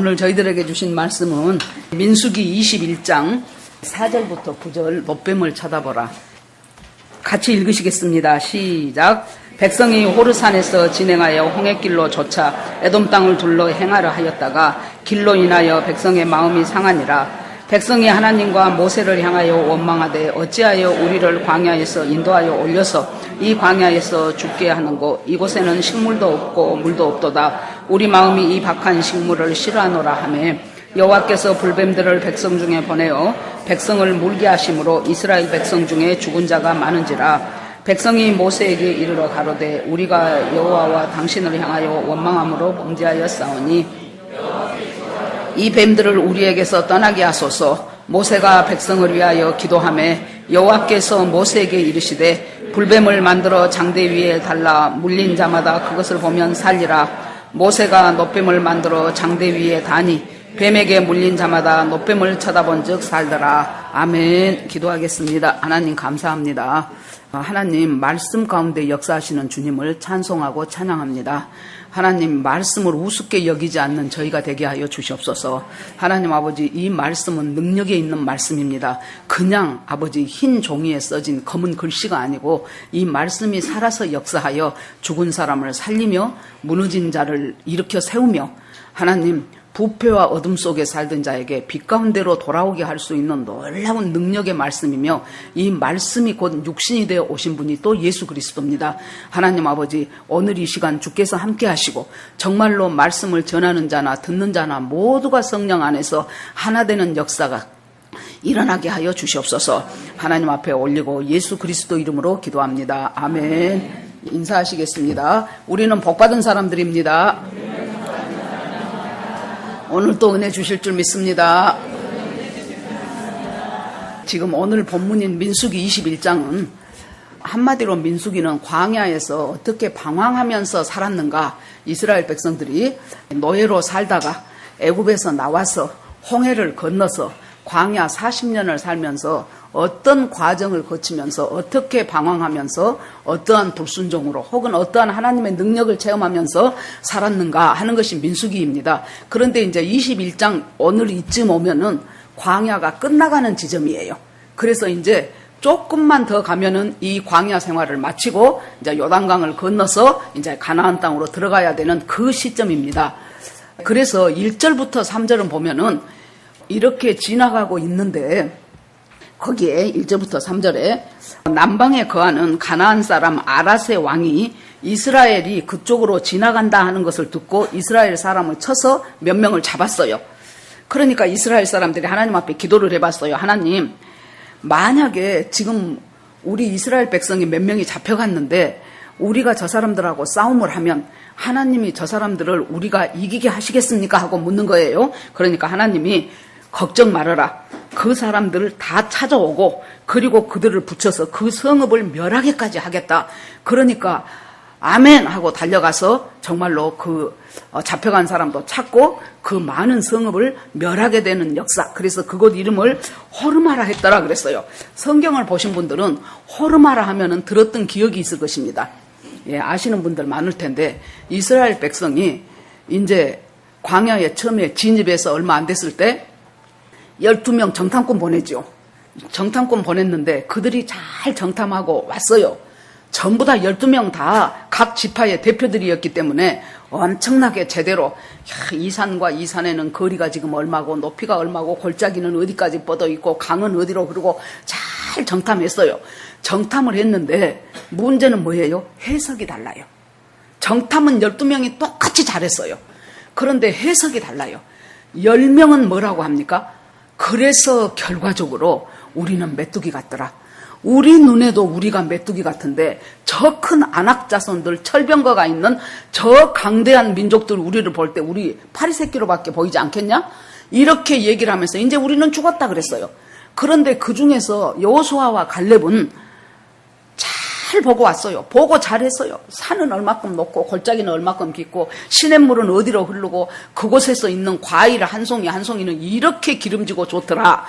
오늘 저희들에게 주신 말씀은 민수기 21장 4절부터 9절 놋뱀을 쳐다보라. 같이 읽으시겠습니다. 시작. 백성이 호르산에서 진행하여 홍해길로 쫓아 에돔 땅을 둘러 행하려 하였다가 길로 인하여 백성의 마음이 상하니라. 백성이 하나님과 모세를 향하여 원망하되 어찌하여 우리를 광야에서 인도하여 올려서 이 광야에서 죽게 하는고 이곳에는 식물도 없고 물도 없도다. 우리 마음이 이 박한 식물을 싫어하노라 하매 여호와께서 불뱀들을 백성 중에 보내어 백성을 물게 하심으로 이스라엘 백성 중에 죽은 자가 많은지라. 백성이 모세에게 이르러 가로되 우리가 여호와와 당신을 향하여 원망함으로 범죄하였사오니 이 뱀들을 우리에게서 떠나게 하소서. 모세가 백성을 위하여 기도하매 여호와께서 모세에게 이르시되 불뱀을 만들어 장대 위에 달라 물린 자마다 그것을 보면 살리라. 모세가 놋뱀을 만들어 장대 위에 다니 뱀에게 물린 자마다 놋뱀을 쳐다본 즉 살더라. 아멘. 기도하겠습니다. 하나님 감사합니다. 하나님 말씀 가운데 역사하시는 주님을 찬송하고 찬양합니다. 하나님 말씀을 우습게 여기지 않는 저희가 되게 하여 주시옵소서. 하나님 아버지 이 말씀은 능력에 있는 말씀입니다. 그냥 아버지 흰 종이에 써진 검은 글씨가 아니고 이 말씀이 살아서 역사하여 죽은 사람을 살리며 무너진 자를 일으켜 세우며 하나님 부패와 어둠 속에 살던 자에게 빛 가운데로 돌아오게 할 수 있는 놀라운 능력의 말씀이며 이 말씀이 곧 육신이 되어 오신 분이 또 예수 그리스도입니다. 하나님 아버지 오늘 이 시간 주께서 함께 하시고 정말로 말씀을 전하는 자나 듣는 자나 모두가 성령 안에서 하나 되는 역사가 일어나게 하여 주시옵소서. 하나님 앞에 올리고 예수 그리스도 이름으로 기도합니다. 아멘. 인사하시겠습니다. 우리는 복받은 사람들입니다. 오늘 또 은혜 주실 줄 믿습니다. 지금 오늘 본문인 민수기 21장은 한마디로 민수기는 광야에서 어떻게 방황하면서 살았는가. 이스라엘 백성들이 노예로 살다가 애굽에서 나와서 홍해를 건너서 광야 40년을 살면서 어떤 과정을 거치면서 어떻게 방황하면서 어떠한 불순종으로 혹은 어떠한 하나님의 능력을 체험하면서 살았는가 하는 것이 민수기입니다. 그런데 이제 21장 오늘 이쯤 오면은 광야가 끝나가는 지점이에요. 그래서 이제 조금만 더 가면은 이 광야 생활을 마치고 이제 요단강을 건너서 이제 가나안 땅으로 들어가야 되는 그 시점입니다. 그래서 1절부터 3절은 보면은 이렇게 지나가고 있는데 거기에 1절부터 3절에 남방에 거하는 가나안 사람 아랏의 왕이 이스라엘이 그쪽으로 지나간다 하는 것을 듣고 이스라엘 사람을 쳐서 몇 명을 잡았어요. 그러니까 이스라엘 사람들이 하나님 앞에 기도를 해봤어요. 하나님, 만약에 지금 우리 이스라엘 백성이 몇 명이 잡혀갔는데 우리가 저 사람들하고 싸움을 하면 하나님이 저 사람들을 우리가 이기게 하시겠습니까? 하고 묻는 거예요. 그러니까 하나님이 걱정 말아라. 그 사람들을 다 찾아오고 그리고 그들을 붙여서 그 성읍을 멸하게까지 하겠다. 그러니까 아멘 하고 달려가서 정말로 그 잡혀간 사람도 찾고 그 많은 성읍을 멸하게 되는 역사. 그래서 그곳 이름을 호르마라 했더라 그랬어요. 성경을 보신 분들은 호르마라 하면은 들었던 기억이 있을 것입니다. 예, 아시는 분들 많을 텐데 이스라엘 백성이 이제 광야에 처음에 진입해서 얼마 안 됐을 때 12명 정탐꾼 보냈죠. 정탐꾼 보냈는데 그들이 잘 정탐하고 왔어요. 전부 다 12명 다 각 지파의 대표들이었기 때문에 엄청나게 제대로 이 산과 이 산에는 거리가 지금 얼마고 높이가 얼마고 골짜기는 어디까지 뻗어 있고 강은 어디로 흐르고 잘 정탐했어요. 정탐을 했는데 문제는 뭐예요? 해석이 달라요. 정탐은 12명이 똑같이 잘했어요. 그런데 해석이 달라요. 10명은 뭐라고 합니까? 그래서 결과적으로 우리는 메뚜기 같더라. 우리 눈에도 우리가 메뚜기 같은데 저 큰 안악 자손들 철병거가 있는 저 강대한 민족들 우리를 볼 때 우리 파리 새끼로밖에 보이지 않겠냐? 이렇게 얘기를 하면서 이제 우리는 죽었다 그랬어요. 그런데 그 중에서 여호수아와 갈렙은 잘 보고 왔어요. 보고 잘했어요. 산은 얼마큼 높고 골짜기는 얼마큼 깊고 시냇물은 어디로 흐르고 그곳에서 있는 과일 한 송이 한 송이는 이렇게 기름지고 좋더라.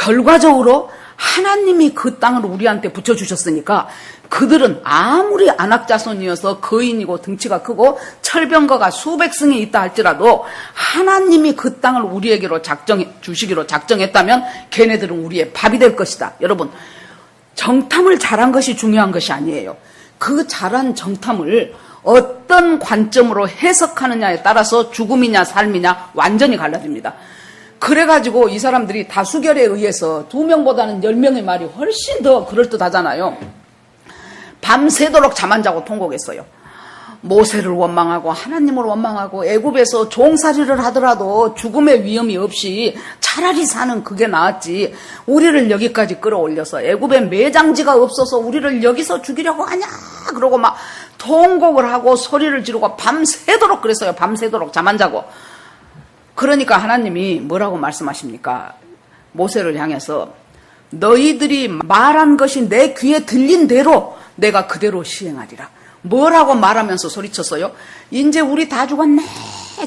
결과적으로 하나님이 그 땅을 우리한테 붙여주셨으니까 그들은 아무리 안악자손이어서 거인이고 등치가 크고 철병거가 수백 승이 있다 할지라도 하나님이 그 땅을 우리에게로 주시기로 작정했다면 걔네들은 우리의 밥이 될 것이다. 여러분, 정탐을 잘한 것이 중요한 것이 아니에요. 그 잘한 정탐을 어떤 관점으로 해석하느냐에 따라서 죽음이냐 삶이냐 완전히 갈라집니다. 그래가지고 이 사람들이 다수결에 의해서 2명보다는 10명의 말이 훨씬 더 그럴듯하잖아요. 밤새도록 잠 안 자고 통곡했어요. 모세를 원망하고 하나님을 원망하고 애굽에서 종살이를 하더라도 죽음의 위험이 없이 차라리 사는 그게 나았지. 우리를 여기까지 끌어올려서 애굽에 매장지가 없어서 우리를 여기서 죽이려고 하냐. 그러고 막 통곡을 하고 소리를 지르고 밤새도록 그랬어요. 밤새도록 잠 안 자고. 그러니까 하나님이 뭐라고 말씀하십니까? 모세를 향해서 너희들이 말한 것이 내 귀에 들린 대로 내가 그대로 시행하리라. 뭐라고 말하면서 소리쳤어요? 이제 우리 다 죽었네.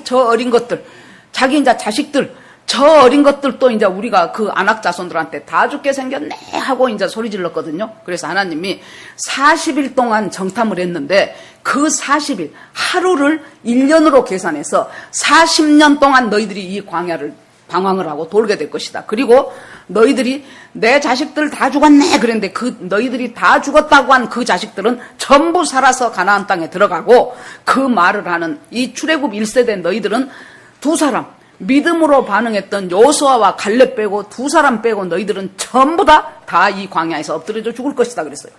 저 어린 것들, 자기 이제 자식들, 저 어린 것들도 이제 우리가 그 안악 자손들한테 다 죽게 생겼네 하고 이제 소리 질렀거든요. 그래서 하나님이 40일 동안 정탐을 했는데 그 40일, 하루를 1년으로 계산해서 40년 동안 너희들이 이 광야를 방황을 하고 돌게 될 것이다. 그리고 너희들이 내 자식들 다 죽었네 그랬는데 그 너희들이 다 죽었다고 한 그 자식들은 전부 살아서 가나안 땅에 들어가고 그 말을 하는 이 출애굽 1세대 너희들은 두 사람 믿음으로 반응했던 여호수아와 갈렙 빼고 두 사람 빼고 너희들은 전부 다 이 광야에서 엎드려져 죽을 것이다 그랬어요.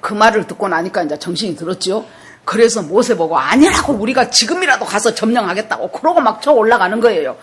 그 말을 듣고 나니까 이제 정신이 들었죠. 그래서 모세 보고 아니라고 우리가 지금이라도 가서 점령하겠다고 그러고 막 저 올라가는 거예요.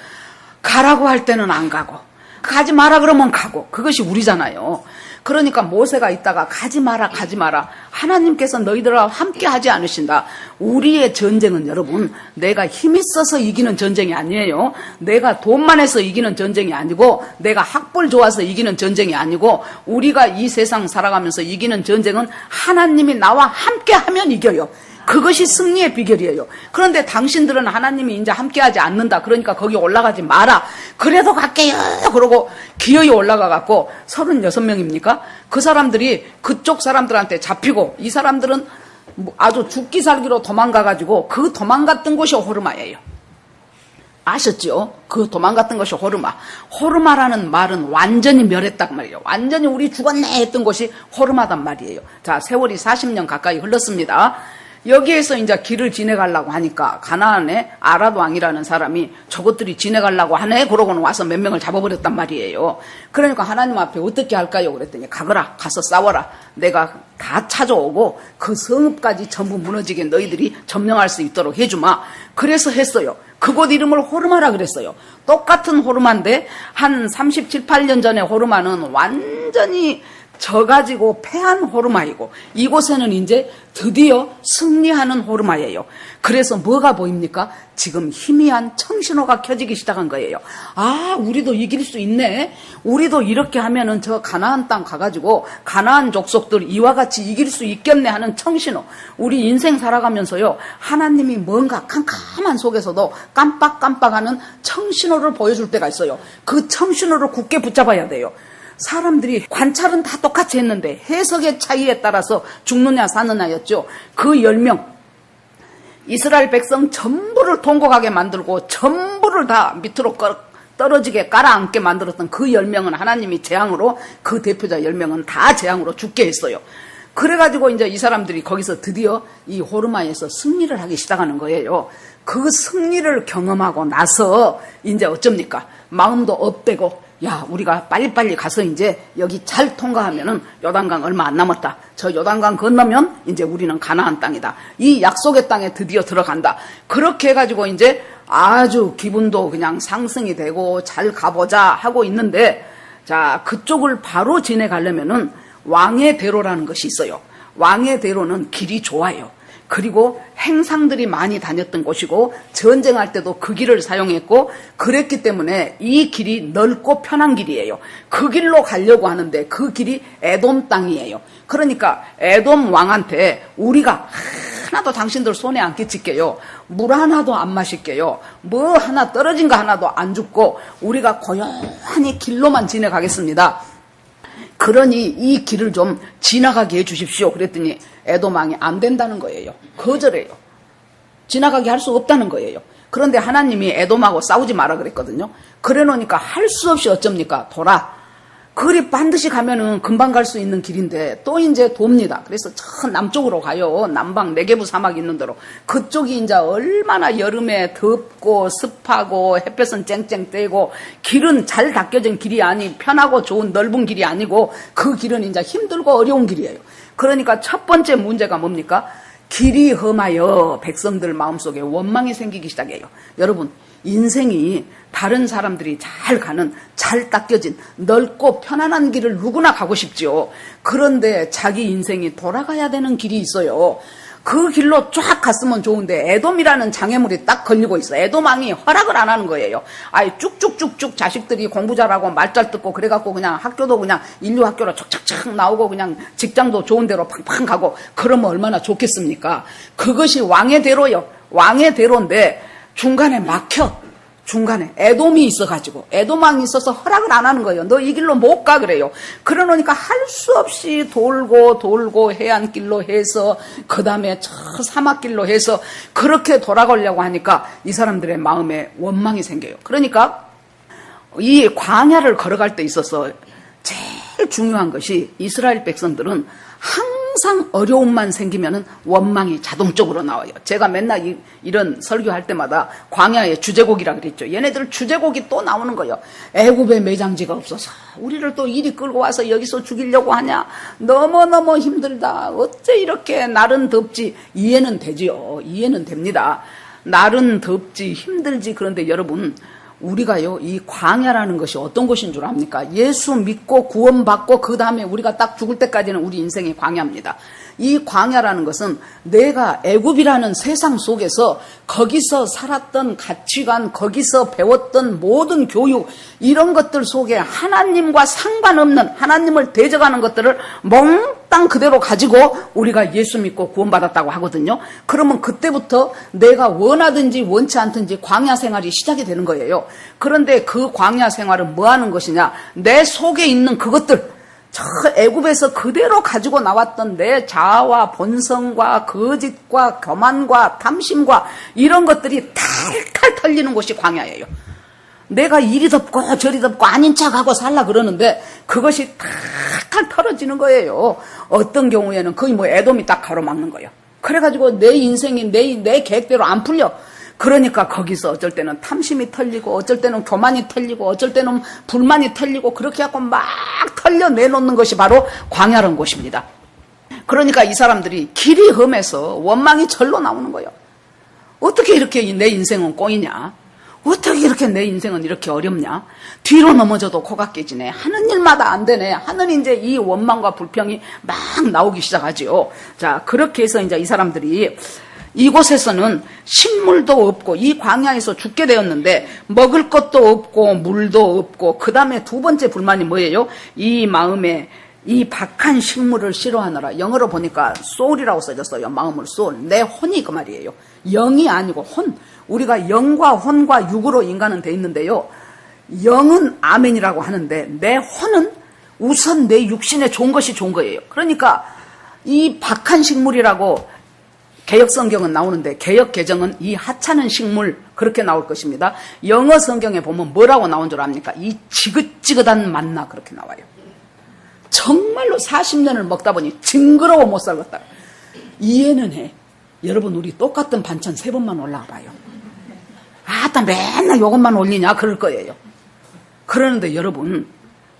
가라고 할 때는 안 가고 가지 마라 그러면 가고 그것이 우리잖아요. 그러니까 모세가 있다가 가지 마라 가지 마라 하나님께서 너희들과 함께 하지 않으신다. 우리의 전쟁은 여러분 내가 힘 있어서 이기는 전쟁이 아니에요. 내가 돈만 해서 이기는 전쟁이 아니고 내가 학벌 좋아서 이기는 전쟁이 아니고 우리가 이 세상 살아가면서 이기는 전쟁은 하나님이 나와 함께 하면 이겨요. 그것이 승리의 비결이에요. 그런데 당신들은 하나님이 이제 함께하지 않는다. 그러니까 거기 올라가지 마라. 그래도 갈게요. 그러고 기어이 올라가갖고 36명입니까? 그 사람들이 그쪽 사람들한테 잡히고 이 사람들은 아주 죽기 살기로 도망가가지고 그 도망갔던 곳이 호르마예요. 아셨죠? 그 도망갔던 것이 호르마. 호르마라는 말은 완전히 멸했단 말이에요. 완전히 우리 죽었네 했던 곳이 호르마단 말이에요. 자, 세월이 40년 가까이 흘렀습니다. 여기에서 이제 길을 지내가려고 하니까 가나안에 아랏 왕이라는 사람이 저것들이 지내가려고 하네 그러고는 와서 몇 명을 잡아버렸단 말이에요. 그러니까 하나님 앞에 어떻게 할까요? 그랬더니 가거라 가서 싸워라. 내가 다 찾아오고 그 성읍까지 전부 무너지게 너희들이 점령할 수 있도록 해주마. 그래서 했어요. 그곳 이름을 호르마라 그랬어요. 똑같은 호르마인데 한 37, 8년 전에 호르마는 완전히 져가지고 패한 호르마이고 이곳에는 이제 드디어 승리하는 호르마예요. 그래서 뭐가 보입니까? 지금 희미한 청신호가 켜지기 시작한 거예요. 아, 우리도 이길 수 있네. 우리도 이렇게 하면은 저 가나안 땅 가가지고 가나안 족속들 이와 같이 이길 수 있겠네 하는 청신호. 우리 인생 살아가면서요. 하나님이 뭔가 캄캄한 속에서도 깜빡깜빡하는 청신호를 보여줄 때가 있어요. 그 청신호를 굳게 붙잡아야 돼요. 사람들이 관찰은 다 똑같이 했는데 해석의 차이에 따라서 죽느냐 사느냐였죠. 그 10명 이스라엘 백성 전부를 통곡하게 만들고 전부를 다 밑으로 떨어지게 깔아앉게 만들었던 그 10명은 하나님이 재앙으로 그 대표자 10명은 다 재앙으로 죽게 했어요. 그래가지고 이제 이 사람들이 거기서 드디어 이 호르마에서 승리를 하기 시작하는 거예요. 그 승리를 경험하고 나서 이제 어쩝니까? 마음도 업되고 야, 우리가 빨리빨리 가서 이제 여기 잘 통과하면은 요단강 얼마 안 남았다. 저 요단강 건너면 이제 우리는 가나안 땅이다. 이 약속의 땅에 드디어 들어간다. 그렇게 해가지고 이제 아주 기분도 그냥 상승이 되고 잘 가보자 하고 있는데 자, 그쪽을 바로 지내가려면은 왕의 대로라는 것이 있어요. 왕의 대로는 길이 좋아요. 그리고 행상들이 많이 다녔던 곳이고 전쟁할 때도 그 길을 사용했고 그랬기 때문에 이 길이 넓고 편한 길이에요. 그 길로 가려고 하는데 그 길이 에돔 땅이에요. 그러니까 에돔 왕한테 우리가 하나도 당신들 손에 안 끼칠게요. 물 하나도 안 마실게요. 뭐 하나 떨어진 거 하나도 안 줍고 우리가 고요하니 길로만 지나가겠습니다. 그러니 이 길을 좀 지나가게 해주십시오. 그랬더니 에돔왕이 안 된다는 거예요. 거절해요. 지나가게 할 수 없다는 거예요. 그런데 하나님이 에돔하고 싸우지 마라 그랬거든요. 그래 놓으니까 할 수 없이 어쩝니까? 돌아. 그리 반드시 가면은 금방 갈 수 있는 길인데 또 이제 돕니다. 그래서 저 남쪽으로 가요. 남방 네게부 사막 있는 데로. 그쪽이 이제 얼마나 여름에 덥고 습하고 햇볕은 쨍쨍 떼고 길은 잘 닦여진 길이 아니 편하고 좋은 넓은 길이 아니고 그 길은 이제 힘들고 어려운 길이에요. 그러니까 첫 번째 문제가 뭡니까? 길이 험하여 백성들 마음속에 원망이 생기기 시작해요. 여러분, 인생이 다른 사람들이 잘 가는 잘 닦여진 넓고 편안한 길을 누구나 가고 싶죠. 그런데 자기 인생이 돌아가야 되는 길이 있어요. 그 길로 쫙 갔으면 좋은데 에돔이라는 장애물이 딱 걸리고 있어. 에돔왕이 허락을 안 하는 거예요. 아이 쭉쭉쭉쭉 자식들이 공부 잘하고 말 잘 듣고 그래갖고 그냥 학교도 그냥 인류 학교로 척척척 나오고 그냥 직장도 좋은 데로 팡팡 가고 그러면 얼마나 좋겠습니까? 그것이 왕의 대로요. 왕의 대로인데 중간에 막혀. 중간에 에돔이 있어가지고 에돔왕이 있어서 허락을 안 하는 거예요. 너 이 길로 못 가 그래요. 그러니까 할 수 없이 돌고 해안길로 해서 그 다음에 저 사막길로 해서 그렇게 돌아가려고 하니까 이 사람들의 마음에 원망이 생겨요. 그러니까 이 광야를 걸어갈 때 있어서 제일 중요한 것이 이스라엘 백성들은 항상 어려움만 생기면은 원망이 자동적으로 나와요. 제가 맨날 이런 설교할 때마다 광야의 주제곡이라 그랬죠. 얘네들 주제곡이 또 나오는 거예요. 애굽에 매장지가 없어서 우리를 또 이리 끌고 와서 여기서 죽이려고 하냐. 너무너무 힘들다. 어째 이렇게 날은 덥지. 이해는 되지요. 이해는 됩니다. 날은 덥지 힘들지. 그런데 여러분 우리가요, 이 광야라는 것이 어떤 것인 줄 압니까? 예수 믿고 구원받고 그 다음에 우리가 딱 죽을 때까지는 우리 인생이 광야입니다. 이 광야라는 것은 내가 애굽이라는 세상 속에서 거기서 살았던 가치관, 거기서 배웠던 모든 교육 이런 것들 속에 하나님과 상관없는 하나님을 대적하는 것들을 몽땅 그대로 가지고 우리가 예수 믿고 구원받았다고 하거든요. 그러면 그때부터 내가 원하든지 원치 않든지 광야 생활이 시작이 되는 거예요. 그런데 그 광야 생활은 뭐 하는 것이냐? 내 속에 있는 그것들 저 애굽에서 그대로 가지고 나왔던 내 자아와 본성과 거짓과 교만과 탐심과 이런 것들이 탈탈 털리는 곳이 광야예요. 내가 이리 덮고 저리 덮고 아닌 척하고 살라 그러는데 그것이 탈탈 털어지는 거예요. 어떤 경우에는 거의 뭐 에돔이 딱 가로막는 거예요. 그래가지고 내 인생이 내 계획대로 안 풀려. 그러니까 거기서 어쩔 때는 탐심이 털리고 어쩔 때는 교만이 털리고 어쩔 때는 불만이 털리고 그렇게 하고 막 털려내놓는 것이 바로 광야라는 곳입니다. 그러니까 이 사람들이 길이 험해서 원망이 절로 나오는 거예요. 어떻게 이렇게 내 인생은 꼬이냐? 어떻게 이렇게 내 인생은 이렇게 어렵냐? 뒤로 넘어져도 코가 깨지네. 하는 일마다 안 되네. 하는 이제 이 원망과 불평이 막 나오기 시작하지요. 자, 그렇게 해서 이제 이 사람들이 이곳에서는 식물도 없고 이 광야에서 죽게 되었는데 먹을 것도 없고 물도 없고 그 다음에 두 번째 불만이 뭐예요? 이 마음에 이 박한 식물을 싫어하느라 영어로 보니까 soul이라고 써졌어요. 마음을 soul. 내 혼이 그 말이에요. 영이 아니고 혼. 우리가 영과 혼과 육으로 인간은 돼 있는데요. 영은 아멘이라고 하는데 내 혼은 우선 내 육신에 좋은 것이 좋은 거예요. 그러니까 이 박한 식물이라고 개역 성경은 나오는데 개역 개정은 이 하찮은 식물 그렇게 나올 것입니다. 영어 성경에 보면 뭐라고 나온 줄 압니까? 이 지긋지긋한 만나 그렇게 나와요. 정말로 40년을 먹다 보니 징그러워 못 살겠다. 이해는 해. 여러분 우리 똑같은 반찬 3번만 올라와 봐요. 아따 맨날 이것만 올리냐 그럴 거예요. 그러는데 여러분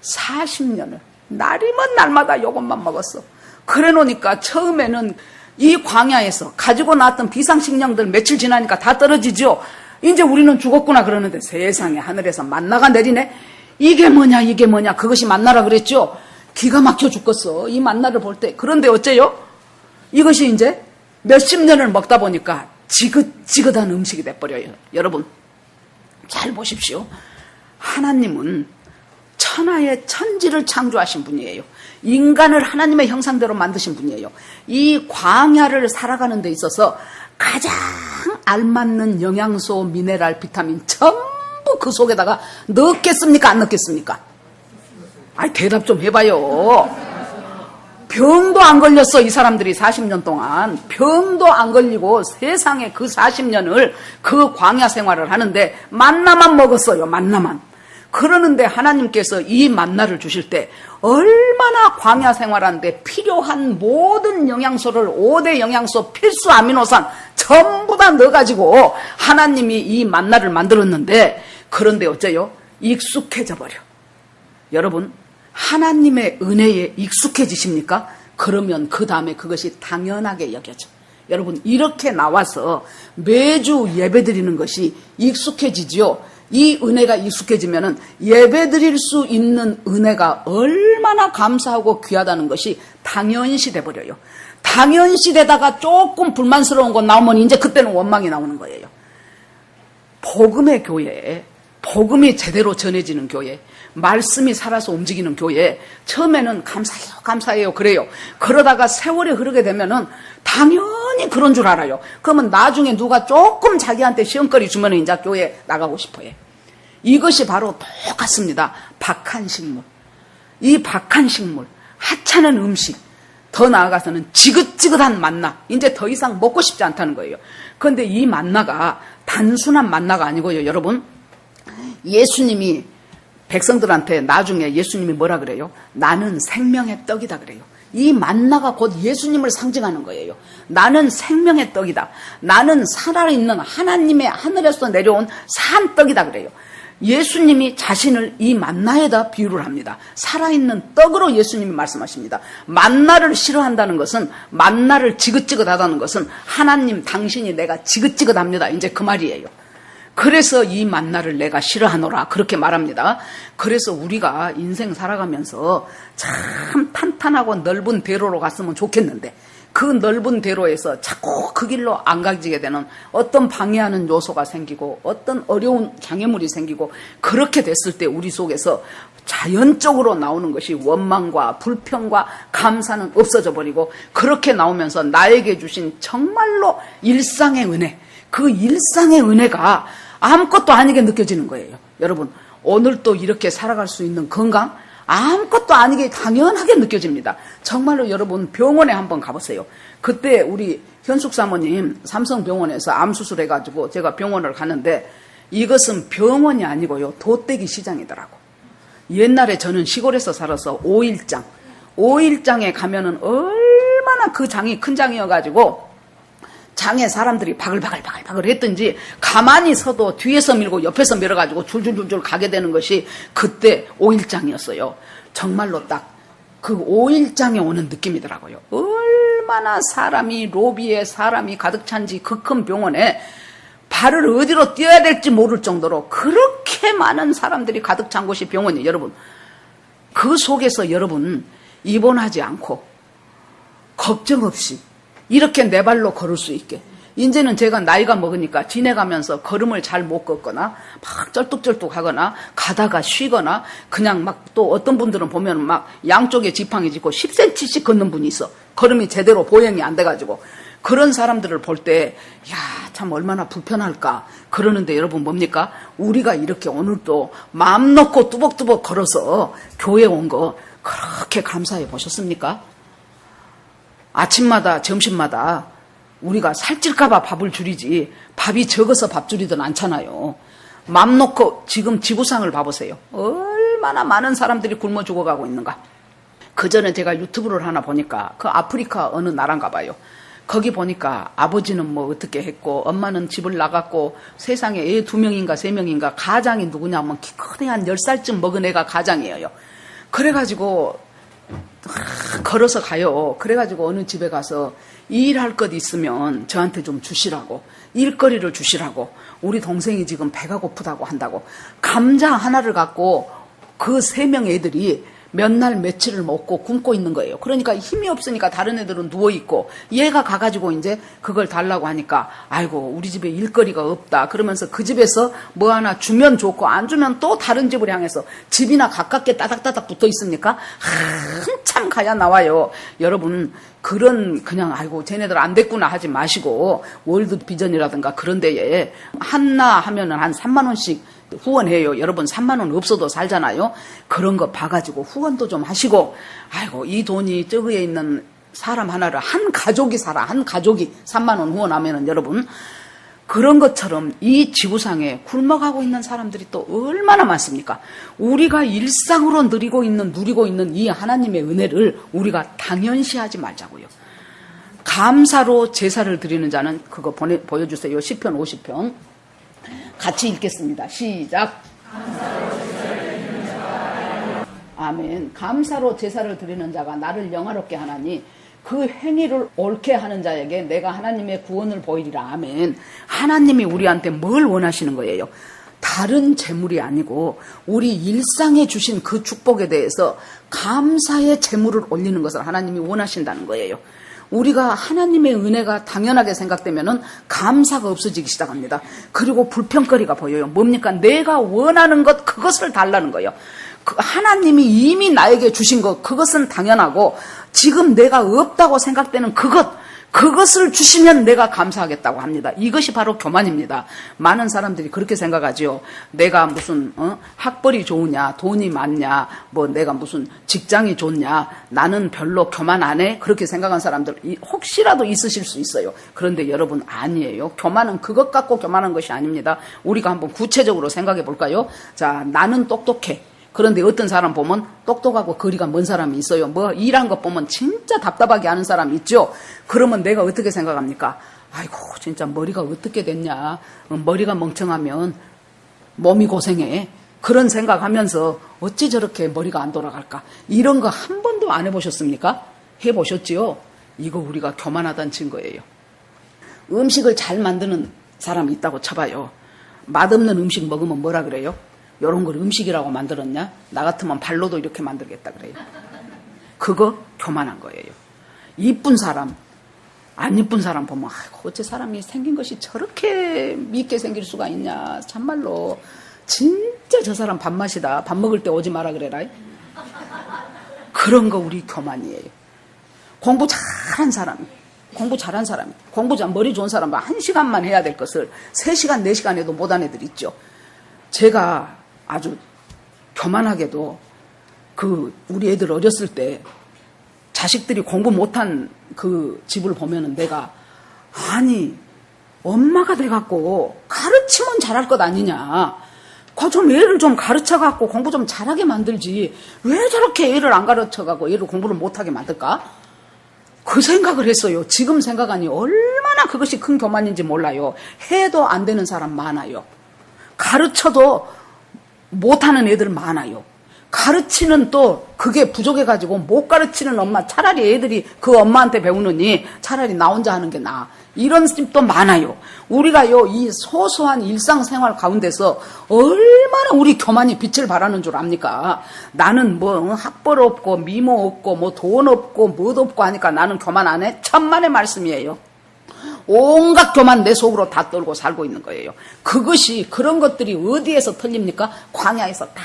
40년을 날이면 날마다 이것만 먹었어. 그래 놓으니까 처음에는 이 광야에서 가지고 나왔던 비상식량들 며칠 지나니까 다 떨어지죠. 이제 우리는 죽었구나 그러는데 세상에 하늘에서 만나가 내리네. 이게 뭐냐 이게 뭐냐 그것이 만나라 그랬죠. 기가 막혀 죽겠어 이 만나를 볼 때. 그런데 어째요? 이것이 이제 몇십 년을 먹다 보니까 지긋지긋한 음식이 돼버려요. 여러분 잘 보십시오. 하나님은 천하의 천지를 창조하신 분이에요. 인간을 하나님의 형상대로 만드신 분이에요. 이 광야를 살아가는 데 있어서 가장 알맞는 영양소, 미네랄, 비타민 전부 그 속에다가 넣겠습니까? 안 넣겠습니까? 아이, 대답 좀 해봐요. 병도 안 걸렸어. 이 사람들이 40년 동안 병도 안 걸리고 세상에 그 40년을 그 광야 생활을 하는데 만나만 먹었어요. 만나만. 그러는데 하나님께서 이 만나를 주실 때 얼마나 광야 생활하는데 필요한 모든 영양소를 5대 영양소 필수 아미노산 전부 다 넣어가지고 하나님이 이 만나를 만들었는데, 그런데 어째요? 익숙해져 버려. 여러분, 하나님의 은혜에 익숙해지십니까? 그러면 그 다음에 그것이 당연하게 여겨져. 여러분, 이렇게 나와서 매주 예배드리는 것이 익숙해지지요. 이 은혜가 익숙해지면은 예배드릴 수 있는 은혜가 얼마나 감사하고 귀하다는 것이 당연시 돼버려요. 당연시 되다가 조금 불만스러운 거 나오면 이제 그때는 원망이 나오는 거예요. 복음의 교회, 복음이 제대로 전해지는 교회, 말씀이 살아서 움직이는 교회, 처음에는 감사해요, 감사해요, 그래요. 그러다가 세월이 흐르게 되면은 당연히 그런 줄 알아요. 그러면 나중에 누가 조금 자기한테 시험거리 주면 이제 교회 나가고 싶어요. 이것이 바로 똑같습니다. 박한 식물. 이 박한 식물, 하찮은 음식, 더 나아가서는 지긋지긋한 만나, 이제 더 이상 먹고 싶지 않다는 거예요. 그런데 이 만나가 단순한 만나가 아니고요, 여러분. 예수님이 백성들한테 나중에 예수님이 뭐라 그래요? 나는 생명의 떡이다 그래요. 이 만나가 곧 예수님을 상징하는 거예요. 나는 생명의 떡이다. 나는 살아있는 하나님의 하늘에서 내려온 산 떡이다 그래요. 예수님이 자신을 이 만나에다 비유를 합니다. 살아있는 떡으로 예수님이 말씀하십니다. 만나를 싫어한다는 것은, 만나를 지긋지긋하다는 것은 하나님 당신이 내가 지긋지긋합니다, 이제 그 말이에요. 그래서 이 만나를 내가 싫어하노라, 그렇게 말합니다. 그래서 우리가 인생 살아가면서 참 탄탄하고 넓은 대로로 갔으면 좋겠는데, 그 넓은 대로에서 자꾸 그 길로 안 가지게 되는 어떤 방해하는 요소가 생기고 어떤 어려운 장애물이 생기고, 그렇게 됐을 때 우리 속에서 자연적으로 나오는 것이 원망과 불평과 감사는 없어져 버리고, 그렇게 나오면서 나에게 주신 정말로 일상의 은혜, 그 일상의 은혜가 아무것도 아니게 느껴지는 거예요. 여러분, 오늘 또 이렇게 살아갈 수 있는 건강, 아무것도 아니게 당연하게 느껴집니다. 정말로 여러분, 병원에 한번 가보세요. 그때 우리 현숙 사모님 삼성병원에서 암수술해가지고 제가 병원을 가는데, 이것은 병원이 아니고요, 돗대기 시장이더라고. 옛날에 저는 시골에서 살아서 5일장에 가면은 얼마나 그 장이 큰 장이어가지고 장에 사람들이 바글바글 했든지 가만히 서도 뒤에서 밀고 옆에서 밀어가지고 줄줄줄줄 가게 되는 것이 그때 5일장이었어요. 정말로 딱 그 5일장에 오는 느낌이더라고요. 얼마나 사람이, 로비에 사람이 가득 찬지, 그 큰 병원에 발을 어디로 띄어야 될지 모를 정도로 그렇게 많은 사람들이 가득 찬 곳이 병원이에요. 여러분, 그 속에서 여러분 입원하지 않고 걱정 없이 이렇게 내 발로 걸을 수 있게, 이제는 제가 나이가 먹으니까 지내가면서 걸음을 잘 못 걷거나 막 쩔뚝쩔뚝 하거나 가다가 쉬거나, 그냥 막 또 어떤 분들은 보면 막 양쪽에 지팡이 짚고 10cm씩 걷는 분이 있어. 걸음이 제대로 보행이 안 돼가지고. 그런 사람들을 볼 때, 야, 참 얼마나 불편할까. 그러는데 여러분 뭡니까? 우리가 이렇게 오늘도 마음 놓고 뚜벅뚜벅 걸어서 교회 온 거 그렇게 감사해 보셨습니까? 아침마다 점심마다 우리가 살찔까봐 밥을 줄이지 밥이 적어서 밥 줄이든 않잖아요. 맘 놓고 지금 지구상을 봐보세요. 얼마나 많은 사람들이 굶어 죽어가고 있는가. 그전에 제가 유튜브를 하나 보니까 그 아프리카 어느 나라인가 봐요. 거기 보니까 아버지는 뭐 어떻게 했고 엄마는 집을 나갔고 세상에 애 2명인가 3명인가, 가장이 누구냐 하면 기껏해야 10살쯤 먹은 애가 가장이에요. 그래가지고 걸어서 가요. 그래가지고 어느 집에 가서 일할 것 있으면 저한테 좀 주시라고, 일거리를 주시라고, 우리 동생이 지금 배가 고프다고 한다고 감자 하나를 갖고 그 3명 애들이 몇 날 며칠을 먹고 굶고 있는 거예요. 그러니까 힘이 없으니까 다른 애들은 누워있고 얘가 가가지고 이제 그걸 달라고 하니까 아이고 우리 집에 일거리가 없다 그러면서 그 집에서 뭐 하나 주면 좋고 안 주면 또 다른 집을 향해서 집이나 가깝게 따닥따닥 붙어 있으니까 한참 가야 나와요. 여러분 그런 그냥 아이고 쟤네들 안 됐구나 하지 마시고 월드비전이라든가 그런 데에 한나 하면은 한 3만 원씩 후원해요. 여러분 3만 원 없어도 살잖아요. 그런 거 봐가지고 후원도 좀 하시고 아이고 이 돈이 저기에 있는 사람 하나를 한 가족이 살아. 한 가족이 3만 원 후원하면은 여러분 그런 것처럼 이 지구상에 굶어가고 있는 사람들이 또 얼마나 많습니까? 우리가 일상으로 누리고 있는 이 하나님의 은혜를 우리가 당연시하지 말자고요. 감사로 제사를 드리는 자는 그거 보여주세요. 시편 50편 같이 읽겠습니다. 시작. 아멘. 감사로 제사를 드리는 자가 나를 영화롭게 하나니 그 행위를 옳게 하는 자에게 내가 하나님의 구원을 보이리라. 아멘. 하나님이 우리한테 뭘 원하시는 거예요? 다른 재물이 아니고 우리 일상에 주신 그 축복에 대해서 감사의 재물을 올리는 것을 하나님이 원하신다는 거예요. 우리가 하나님의 은혜가 당연하게 생각되면은 감사가 없어지기 시작합니다. 그리고 불평거리가 보여요. 뭡니까? 내가 원하는 것 그것을 달라는 거예요. 하나님이 이미 나에게 주신 것 그것은 당연하고 지금 내가 없다고 생각되는 그것을 주시면 내가 감사하겠다고 합니다. 이것이 바로 교만입니다. 많은 사람들이 그렇게 생각하지요. 내가 무슨 학벌이 좋으냐, 돈이 많냐, 뭐 내가 무슨 직장이 좋냐, 나는 별로 교만 안 해. 그렇게 생각한 사람들 혹시라도 있으실 수 있어요. 그런데 여러분 아니에요. 교만은 그것 갖고 교만한 것이 아닙니다. 우리가 한번 구체적으로 생각해 볼까요? 자, 나는 똑똑해. 그런데 어떤 사람 보면 똑똑하고 거리가 먼 사람이 있어요. 뭐 일한 것 보면 진짜 답답하게 하는 사람 있죠. 그러면 내가 어떻게 생각합니까? 아이고 진짜 머리가 어떻게 됐냐. 머리가 멍청하면 몸이 고생해. 그런 생각하면서 어찌 저렇게 머리가 안 돌아갈까. 이런 거 한 번도 안 해보셨습니까? 해보셨지요? 이거 우리가 교만하다는 증거예요. 음식을 잘 만드는 사람이 있다고 쳐봐요. 맛없는 음식 먹으면 뭐라 그래요? 이런 걸 음식이라고 만들었냐? 나 같으면 발로도 이렇게 만들겠다 그래요. 그거 교만한 거예요. 이쁜 사람, 안 이쁜 사람 보면 아이고 어째 사람이 생긴 것이 저렇게 밉게 생길 수가 있냐. 참말로 진짜 저 사람 밥맛이다. 밥 먹을 때 오지 마라 그래라. 그런 거 우리 교만이에요. 공부 잘한 사람이, 머리 좋은 사람 1시간만 해야 될 것을 3시간, 4시간 해도 못한 애들 있죠. 제가 아주 교만하게도 우리 애들 어렸을 때 자식들이 공부 못한 그 집을 보면은 내가 아니 엄마가 돼갖고 가르치면 잘할 것 아니냐. 좀 애를 좀 가르쳐갖고 공부 좀 잘하게 만들지 왜 저렇게 애를 안 가르쳐갖고 애를 공부를 못하게 만들까? 그 생각을 했어요. 지금 생각하니 얼마나 그것이 큰 교만인지 몰라요. 해도 안 되는 사람 많아요. 가르쳐도 못하는 애들 많아요. 가르치는 또 그게 부족해가지고 못 가르치는 엄마, 차라리 애들이 그 엄마한테 배우느니 차라리 나 혼자 하는 게 나아. 이런 집도 많아요. 우리가요, 이 소소한 일상생활 가운데서 얼마나 우리 교만이 빛을 발하는 줄 압니까? 나는 뭐 학벌 없고 미모 없고 뭐 돈 없고 뭐 없고 하니까 나는 교만 안 해? 천만의 말씀이에요. 온갖 교만 내 속으로 다 떨고 살고 있는 거예요. 그런 것들이 어디에서 털립니까? 광야에서 다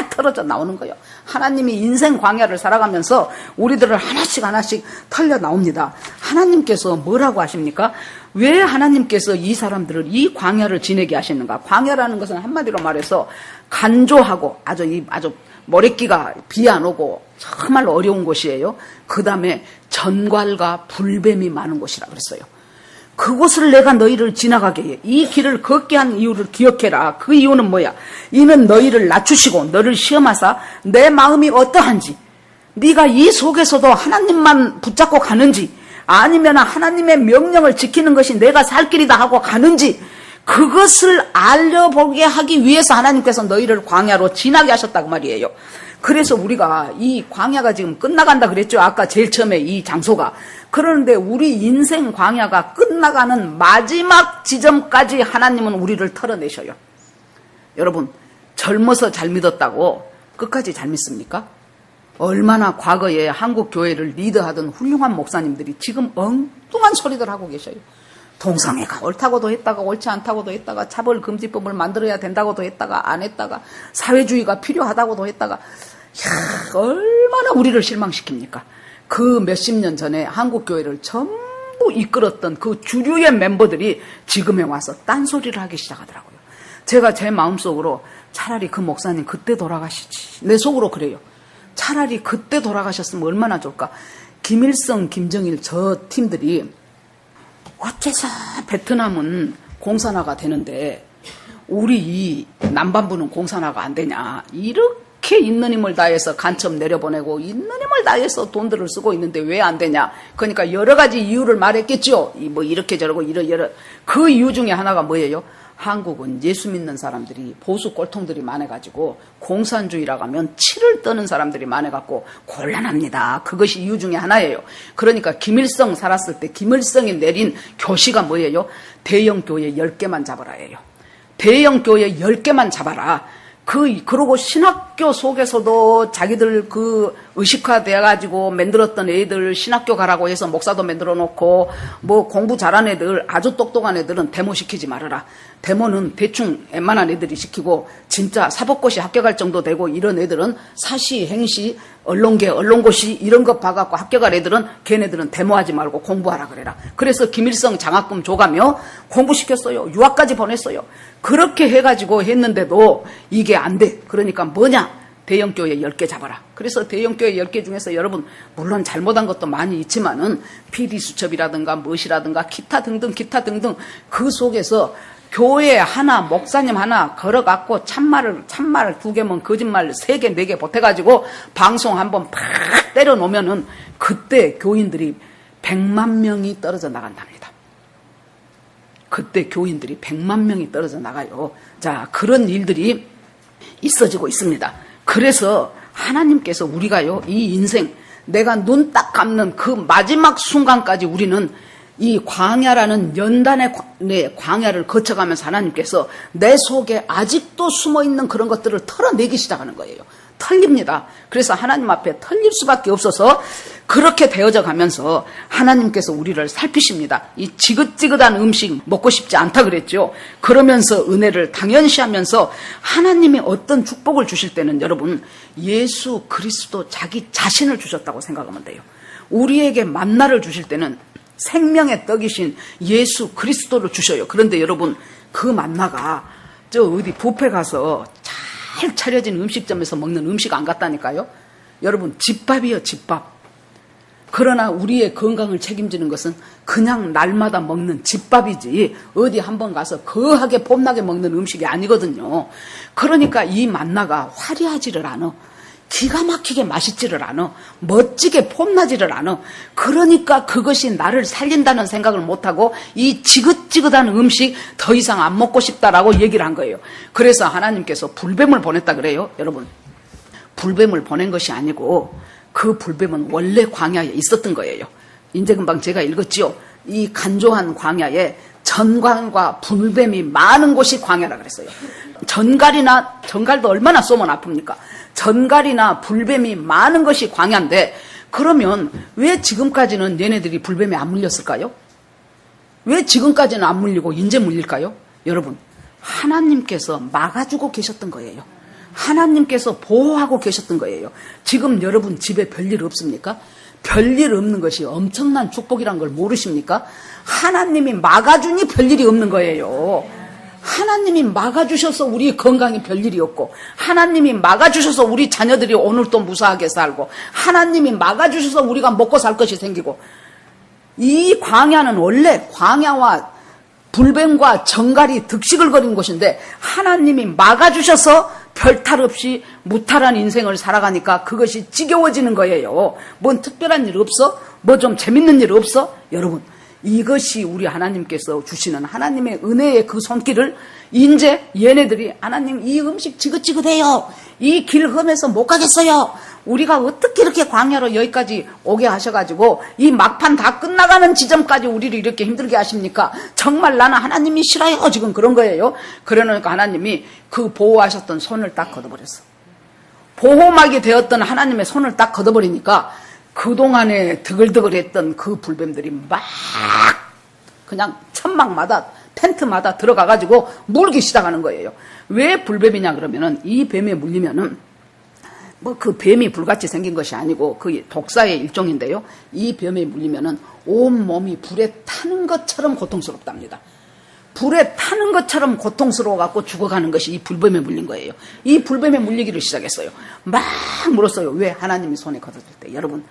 털어져 나오는 거예요. 하나님이 인생 광야를 살아가면서 우리들을 하나씩 털려 나옵니다. 하나님께서 뭐라고 하십니까? 왜 하나님께서 이 사람들을 이 광야를 지내게 하시는가? 광야라는 것은 한마디로 말해서 간조하고 아주 모래끼가 비 안 오고 정말로 어려운 곳이에요. 그 다음에 전갈과 불뱀이 많은 곳이라 그랬어요. 그곳을 내가 너희를 지나가게 해. 이 길을 걷게 한 이유를 기억해라. 그 이유는 뭐야? 이는 너희를 낮추시고 너를 시험하사 내 마음이 어떠한지, 네가 이 속에서도 하나님만 붙잡고 가는지 아니면 하나님의 명령을 지키는 것이 내가 살 길이다 하고 가는지, 그것을 알려보게 하기 위해서 하나님께서 너희를 광야로 지나게 하셨다고 말이에요. 그래서 우리가 이 광야가 지금 끝나간다 그랬죠. 아까 제일 처음에 이 장소가. 그런데 우리 인생 광야가 끝나가는 마지막 지점까지 하나님은 우리를 얼마나 과거에 한국 교회를 리드하던 훌륭한 목사님들이 지금 엉뚱한 소리들 하고 계셔요. 동성애가 옳다고도 했다가 옳지 않다고도 했다가 차별금지법을 만들어야 된다고도 했다가 안 했다가 사회주의가 필요하다고도 했다가 얼마나 우리를 실망시킵니까? 그 몇십 년 전에 한국 교회를 전부 이끌었던 그 주류의 멤버들이 지금에 와서 딴소리를 하기 시작하더라고요. 제가 제 마음속으로 차라리 그 목사님 그때 돌아가시지. 내 속으로 그래요. 차라리 그때 돌아가셨으면 얼마나 좋을까. 김일성, 김정일 저 팀들이 어째서 베트남은 공산화가 되는데 우리 이 남반부는 공산화가 안 되냐. 이렇게 있는 힘을 다해서 간첩 내려보내고 있는 힘을 다해서 돈들을 쓰고 있는데 왜 안 되냐. 그러니까 여러 가지 이유를 말했겠죠. 뭐 이렇게 저러고 여러 그 이유 중에 하나가 뭐예요? 한국은 예수 믿는 사람들이 보수 꼴통들이 많아가지고 공산주의라고 하면 치를 떠는 사람들이 많아갖고 곤란합니다. 그것이 이유 중에 하나예요. 그러니까 김일성 살았을 때 김일성이 내린 교시가 뭐예요? 대형 교회 10개만 잡아라예요. 대형 교회 10개만 잡아라. 그러고 신학교 속에서도 자기들 의식화돼가지고 만들었던 애들 신학교 가라고 해서 목사도 만들어 놓고 뭐 공부 잘한 애들 아주 똑똑한 애들은 데모 시키지 말아라. 데모는 대충 웬만한 애들이 시키고 진짜 사법고시 합격할 정도 되고 이런 애들은 사시, 행시, 언론계, 언론고시 이런 거 봐갖고 합격할 애들은 걔네들은 데모하지 말고 공부하라 그래라. 그래서 김일성 장학금 줘가며 공부시켰어요. 유학까지 보냈어요. 그렇게 해가지고 했는데도 이게 안 돼. 그러니까 뭐냐? 대형교회 10개 잡아라. 그래서 대형교회 10개 중에서 여러분 물론 잘못한 것도 많이 있지만은 PD수첩이라든가 무엇이라든가 기타 등등 그 속에서 교회 하나 목사님 하나 걸어갖고 참말 2개면 거짓말 3개 4개 보태가지고 방송 한번 팍 때려놓으면은 그때 교인들이 100만 명이 떨어져 나간답니다. 그때 교인들이 100만 명이 떨어져 나가요. 자, 그런 일들이 있어지고 있습니다. 그래서 하나님께서 우리가요, 이 인생, 내가 눈 딱 감는 그 마지막 순간까지 우리는 이 광야라는 연단의 광야를 거쳐가면서 하나님께서 내 속에 아직도 숨어있는 그런 것들을 털어내기 시작하는 거예요. 털립니다. 그래서 하나님 앞에 털릴 수밖에 없어서 그렇게 되어져 가면서 하나님께서 우리를 살피십니다. 이 지긋지긋한 음식 먹고 싶지 않다 그랬죠. 그러면서 은혜를 당연시하면서 하나님이 어떤 축복을 주실 때는 여러분 예수 그리스도 자기 자신을 주셨다고 생각하면 돼요. 우리에게 만나를 주실 때는 생명의 떡이신 예수 그리스도를 주셔요. 그런데 여러분 그 만나가 저 어디 뷔페 가서 잘 차려진 음식점에서 먹는 음식 안 같다니까요. 여러분 집밥이요, 집밥. 그러나 우리의 건강을 책임지는 것은 그냥 날마다 먹는 집밥이지 어디 한번 가서 거하게 폼나게 먹는 음식이 아니거든요. 그러니까 이 만나가 화려하지를 않아. 기가 막히게 맛있지를 않아. 멋지게 폼나지를 않아. 그러니까 그것이 나를 살린다는 생각을 못하고 이 지긋지긋한 음식 더 이상 안 먹고 싶다라고 얘기를 한 거예요. 그래서 하나님께서 불뱀을 보냈다 그래요. 여러분 불뱀을 보낸 것이 아니고 그 불뱀은 원래 광야에 있었던 거예요. 이제 금방 제가 읽었지요. 이 간조한 광야에 전갈과 불뱀이 많은 곳이 광야라 그랬어요. 전갈도 얼마나 쏘면 아픕니까? 전갈이나 불뱀이 많은 것이 광야인데 그러면 왜 지금까지는 얘네들이 불뱀에 안 물렸을까요? 왜 지금까지는 안 물리고 이제 물릴까요? 여러분 하나님께서 막아주고 계셨던 거예요. 하나님께서 보호하고 계셨던 거예요. 지금 여러분 집에 별일 없습니까? 별일 없는 것이 엄청난 축복이란 걸 모르십니까? 하나님이 막아주니 별일이 없는 거예요. 하나님이 막아주셔서 우리 건강이 별일이 없고 하나님이 막아주셔서 우리 자녀들이 오늘도 무사하게 살고 하나님이 막아주셔서 우리가 먹고 살 것이 생기고 이 광야는 원래 광야와 불뱀과 정갈이 득식을 거린 곳인데 하나님이 막아주셔서 별탈 없이 무탈한 인생을 살아가니까 그것이 지겨워지는 거예요. 뭔 특별한 일 없어? 뭐 좀 재밌는 일 없어? 여러분 이것이 우리 하나님께서 주시는 하나님의 은혜의 그 손길을 이제 얘네들이 하나님 이 음식 지긋지긋해요. 이 길 험해서 못 가겠어요. 우리가 어떻게 이렇게 광야로 여기까지 오게 하셔가지고 이 막판 다 끝나가는 지점까지 우리를 이렇게 힘들게 하십니까? 정말 나는 하나님이 싫어요. 지금 그런 거예요. 그러니까 하나님이 그 보호하셨던 손을 딱 걷어버렸어. 보호막이 되었던 하나님의 손을 딱 걷어버리니까 그동안에 드글드글했던 그 불뱀들이 막 그냥 천막마다 텐트마다 들어가가지고 물기 시작하는 거예요. 왜 불뱀이냐 그러면은 이 뱀에 물리면은 뭐 그 뱀이 불같이 생긴 것이 아니고 그 독사의 일종인데요. 이 뱀에 물리면은 온 몸이 불에 타는 것처럼 고통스럽답니다. 불에 타는 것처럼 고통스러워갖고 죽어가는 것이 이 불뱀에 물린 거예요. 이 불뱀에 물리기를 시작했어요. 막 물었어요. 왜? 하나님이 손에 걷어줄 때. 여러분,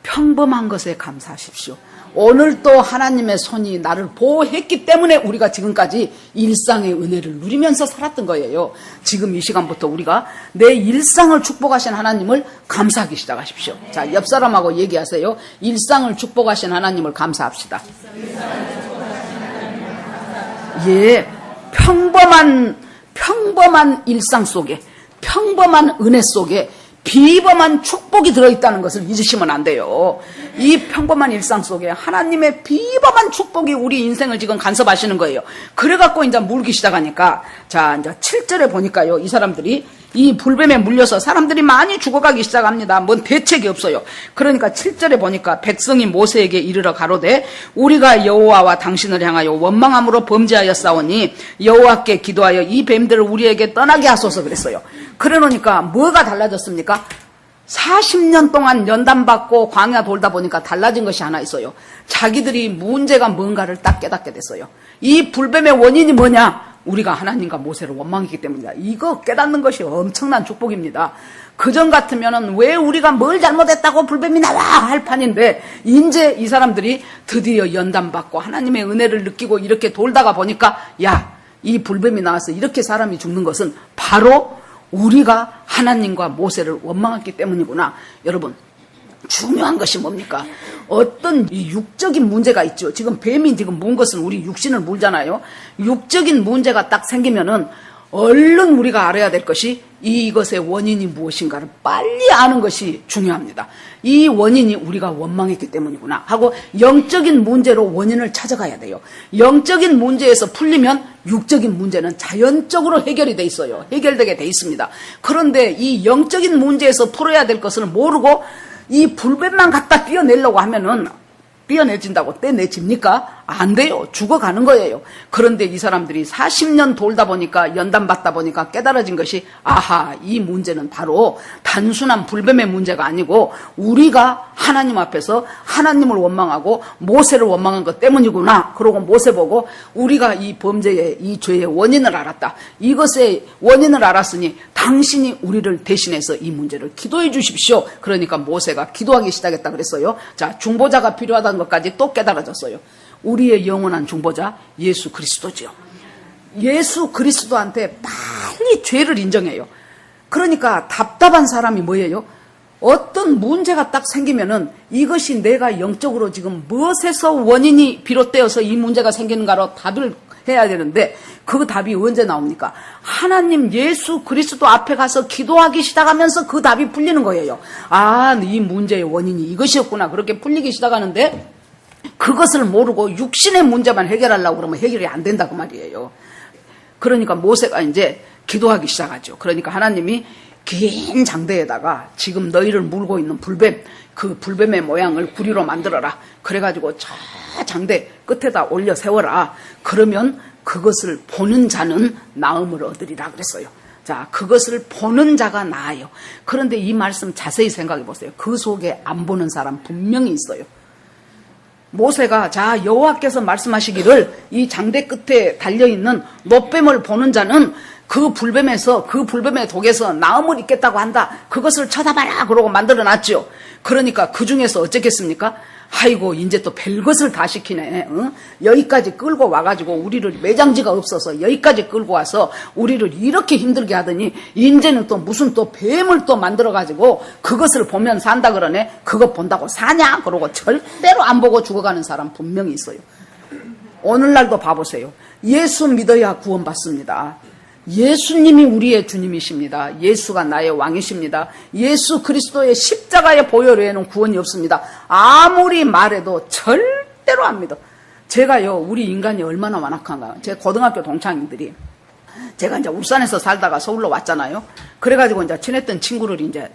평범한 것에 감사하십시오. 오늘 또 하나님의 손이 나를 보호했기 때문에 우리가 지금까지 일상의 은혜를 누리면서 살았던 거예요. 지금 이 시간부터 우리가 내 일상을 축복하신 하나님을 감사하기 시작하십시오. 자, 옆 사람하고 얘기하세요. 일상을 축복하신 하나님을 감사합시다. 예, 평범한 일상 속에, 평범한 은혜 속에 비범한 축복이 들어있다는 것을 잊으시면 안 돼요. 이 평범한 일상 속에 하나님의 비범한 축복이 우리 인생을 지금 간섭하시는 거예요. 그래갖고 이제 물기 시작하니까, 자, 이제 7절에 보니까요, 이 사람들이 이 불뱀에 물려서 사람들이 많이 죽어가기 시작합니다. 뭔 대책이 없어요. 그러니까 7절에 보니까 백성이 모세에게 이르러 가로되 우리가 여호와와 당신을 향하여 원망함으로 범죄하였사오니 여호와께 기도하여 이 뱀들을 우리에게 떠나게 하소서 그랬어요. 그래 놓으니까 뭐가 달라졌습니까? 40년 동안 연단받고 광야 돌다 보니까 달라진 것이 하나 있어요. 자기들이 문제가 뭔가를 딱 깨닫게 됐어요. 이 불뱀의 원인이 뭐냐? 우리가 하나님과 모세를 원망했기 때문이다. 이거 깨닫는 것이 엄청난 축복입니다. 그전 같으면은 왜 우리가 뭘 잘못했다고 불뱀이 나와 할 판인데, 이제 이 사람들이 드디어 연단받고 하나님의 은혜를 느끼고 이렇게 돌다가 보니까, 야, 이 불뱀이 나와서 이렇게 사람이 죽는 것은 바로 우리가 하나님과 모세를 원망했기 때문이구나. 여러분, 중요한 것이 뭡니까? 어떤 이 육적인 문제가 있죠. 지금 뱀이 지금 문 것은 우리 육신을 물잖아요. 육적인 문제가 딱 생기면은 얼른 우리가 알아야 될 것이 이것의 원인이 무엇인가를 빨리 아는 것이 중요합니다. 이 원인이 우리가 원망했기 때문이구나 하고 영적인 문제로 원인을 찾아가야 돼요. 영적인 문제에서 풀리면 육적인 문제는 자연적으로 해결이 돼 있어요. 해결되게 돼 있습니다. 그런데 이 영적인 문제에서 풀어야 될 것을 모르고 이 불뱀만 갖다 떼어내려고 하면은 떼어내진다고 떼내집니까? 안 돼요. 죽어가는 거예요. 그런데 이 사람들이 40년 돌다 보니까, 연단받다 보니까 깨달아진 것이, 아하, 이 문제는 바로 단순한 불뱀의 문제가 아니고 우리가 하나님 앞에서 하나님을 원망하고 모세를 원망한 것 때문이구나. 그러고 모세 보고 우리가 이 범죄의, 이 죄의 원인을 알았다. 이것의 원인을 알았으니 당신이 우리를 대신해서 이 문제를 기도해 주십시오. 그러니까 모세가 기도하기 시작했다 그랬어요. 자, 중보자가 필요하다는 것까지 또 깨달아졌어요. 우리의 영원한 중보자 예수 그리스도지요. 예수 그리스도한테 빨리 죄를 인정해요. 그러니까 답답한 사람이 뭐예요? 어떤 문제가 딱 생기면은 이것이 내가 영적으로 지금 무엇에서 원인이 비롯되어서 이 문제가 생기는가로 답을 해야 되는데, 그 답이 언제 나옵니까? 하나님 예수 그리스도 앞에 가서 기도하기 시작하면서 그 답이 풀리는 거예요. 아, 이 문제의 원인이 이것이었구나. 그렇게 풀리기 시작하는데, 그것을 모르고 육신의 문제만 해결하려고 그러면 해결이 안 된다고 말이에요. 그러니까 모세가 이제 기도하기 시작하죠. 그러니까 하나님이 긴 장대에다가 지금 너희를 물고 있는 불뱀, 그 불뱀의 모양을 구리로 만들어라. 그래가지고 저 장대 끝에다 올려 세워라. 그러면 그것을 보는 자는 나음을 얻으리라 그랬어요. 자, 그것을 보는 자가 나아요. 그런데 이 말씀 자세히 생각해 보세요. 그 속에 안 보는 사람 분명히 있어요. 모세가, 자, 여호와께서 말씀하시기를 이 장대 끝에 달려있는 노뱀을 보는 자는 그 불뱀에서, 그 불뱀의 독에서 나음을 입겠다고 한다. 그것을 쳐다봐라. 그러고 만들어놨죠. 그러니까 그 중에서 어쩌겠습니까? 아이고, 이제 또 별것을 다 시키네. 응? 여기까지 끌고 와가지고 우리를 매장지가 없어서 여기까지 끌고 와서 우리를 이렇게 힘들게 하더니 이제는 또 무슨 또 뱀을 또 만들어가지고 그것을 보면 산다 그러네. 그것 본다고 사냐? 그러고 절대로 안 보고 죽어가는 사람 분명히 있어요. 오늘날도 봐보세요. 예수 믿어야 구원받습니다. 예수님이 우리의 주님이십니다. 예수가 나의 왕이십니다. 예수 그리스도의 십자가의 보혈 외에는 구원이 없습니다. 아무리 말해도 절대로 안 믿어. 제가요, 우리 인간이 얼마나 완악한가. 제 고등학교 동창인들이 제가 이제 울산에서 살다가 서울로 왔잖아요. 그래가지고 이제 친했던 친구를 이제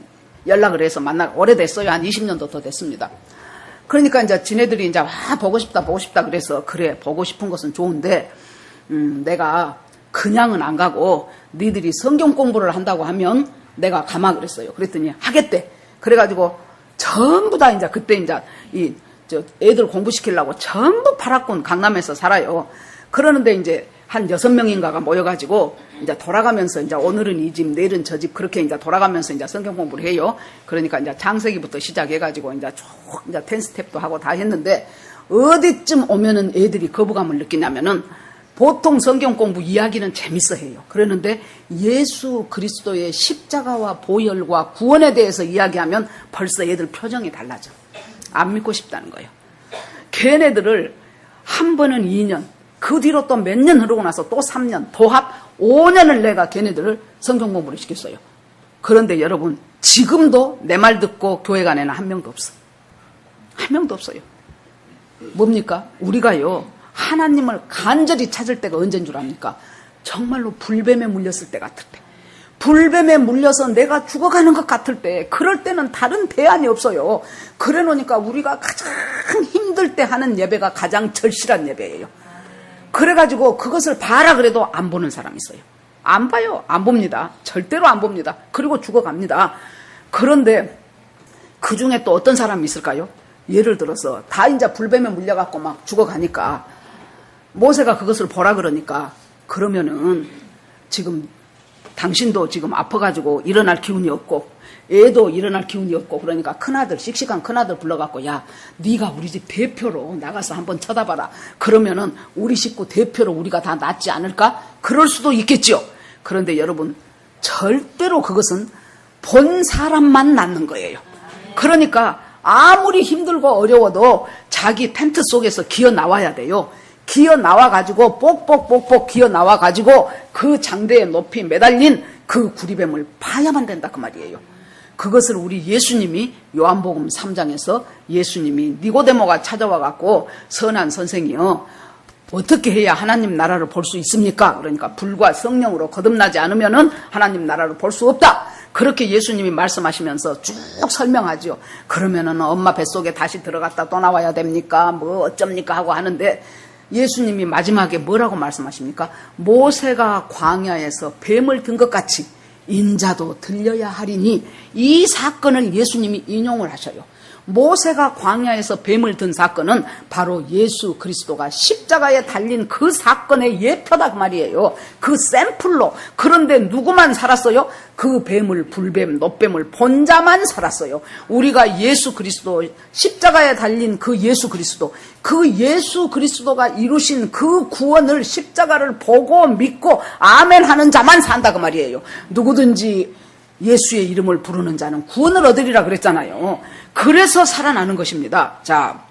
연락을 해서 오래됐어요. 한 20년도 더 됐습니다. 그러니까 이제 지네들이 이제 보고 싶다 그래서 그래 보고 싶은 것은 좋은데 내가 그냥은 안 가고 니들이 성경 공부를 한다고 하면 내가 가마 그랬어요. 그랬더니 하겠대. 그래가지고 전부 다 이제 그때 이제 애들 공부시키려고 전부 파라군 강남에서 살아요. 그러는데 이제 한 6명인가가 모여가지고 이제 돌아가면서 이제 오늘은 이 집, 내일은 저 집 그렇게 이제 돌아가면서 이제 성경 공부를 해요. 그러니까 이제 창세기부터 시작해가지고 이제 쭉 이제 10스텝도 하고 다 했는데 어디쯤 오면은 애들이 거부감을 느끼냐면은 보통 성경 공부 이야기는 재밌어 해요. 그러는데 예수 그리스도의 십자가와 보혈과 구원에 대해서 이야기하면 벌써 애들 표정이 달라져. 안 믿고 싶다는 거예요. 걔네들을 한 번은 2년, 그 뒤로 또 몇 년 흐르고 나서 또 3년, 도합 5년을 내가 걔네들을 성경 공부를 시켰어요. 그런데 여러분, 지금도 내 말 듣고 교회 간 애는 한 명도 없어. 한 명도 없어요. 뭡니까? 우리가요, 하나님을 간절히 찾을 때가 언제인 줄 압니까? 정말로 불뱀에 물렸을 때 같을 때. 불뱀에 물려서 내가 죽어가는 것 같을 때, 그럴 때는 다른 대안이 없어요. 그래 놓으니까 우리가 가장 힘들 때 하는 예배가 가장 절실한 예배예요. 그래가지고 그것을 봐라 그래도 안 보는 사람이 있어요. 안 봐요. 안 봅니다. 절대로 안 봅니다. 그리고 죽어갑니다. 그런데 그 중에 또 어떤 사람이 있을까요? 예를 들어서 다 이제 불뱀에 물려갖고 막 죽어가니까 모세가 그것을 보라 그러니까 그러면은 지금 당신도 지금 아파가지고 일어날 기운이 없고 애도 일어날 기운이 없고 그러니까 큰아들 씩씩한 큰아들 불러갖고 야 네가 우리 집 대표로 나가서 한번 쳐다봐라. 그러면은 우리 식구 대표로 우리가 다 낫지 않을까? 그럴 수도 있겠죠. 그런데 여러분 절대로 그것은 본 사람만 낫는 거예요. 그러니까 아무리 힘들고 어려워도 자기 텐트 속에서 기어 나와야 돼요. 기어 나와가지고 뽁뽁뽁뽁 기어 나와가지고 그 장대에 높이 매달린 그 구리뱀을 봐야만 된다 그 말이에요. 그것을 우리 예수님이 요한복음 3장에서 예수님이 니고데모가 찾아와갖고 선한 선생이요 어떻게 해야 하나님 나라를 볼 수 있습니까? 그러니까 불과 성령으로 거듭나지 않으면은 하나님 나라를 볼 수 없다. 그렇게 예수님이 말씀하시면서 쭉 설명하죠. 그러면은 엄마 뱃속에 다시 들어갔다 또 나와야 됩니까? 뭐 어쩝니까? 하고 하는데 예수님이 마지막에 뭐라고 말씀하십니까? 모세가 광야에서 뱀을 든 것 같이 인자도 들려야 하리니 이 사건을 예수님이 인용을 하셔요. 모세가 광야에서 뱀을 든 사건은 바로 예수 그리스도가 십자가에 달린 그 사건의 예표다 그 말이에요. 그 샘플로. 그런데 누구만 살았어요? 그 뱀을 불뱀 노뱀을 본 자만 살았어요. 우리가 예수 그리스도 십자가에 달린 그 예수 그리스도가 이루신 그 구원을 십자가를 보고 믿고 아멘 하는 자만 산다 그 말이에요. 누구든지 예수의 이름을 부르는 자는 구원을 얻으리라 그랬잖아요. 그래서 살아나는 것입니다. 자,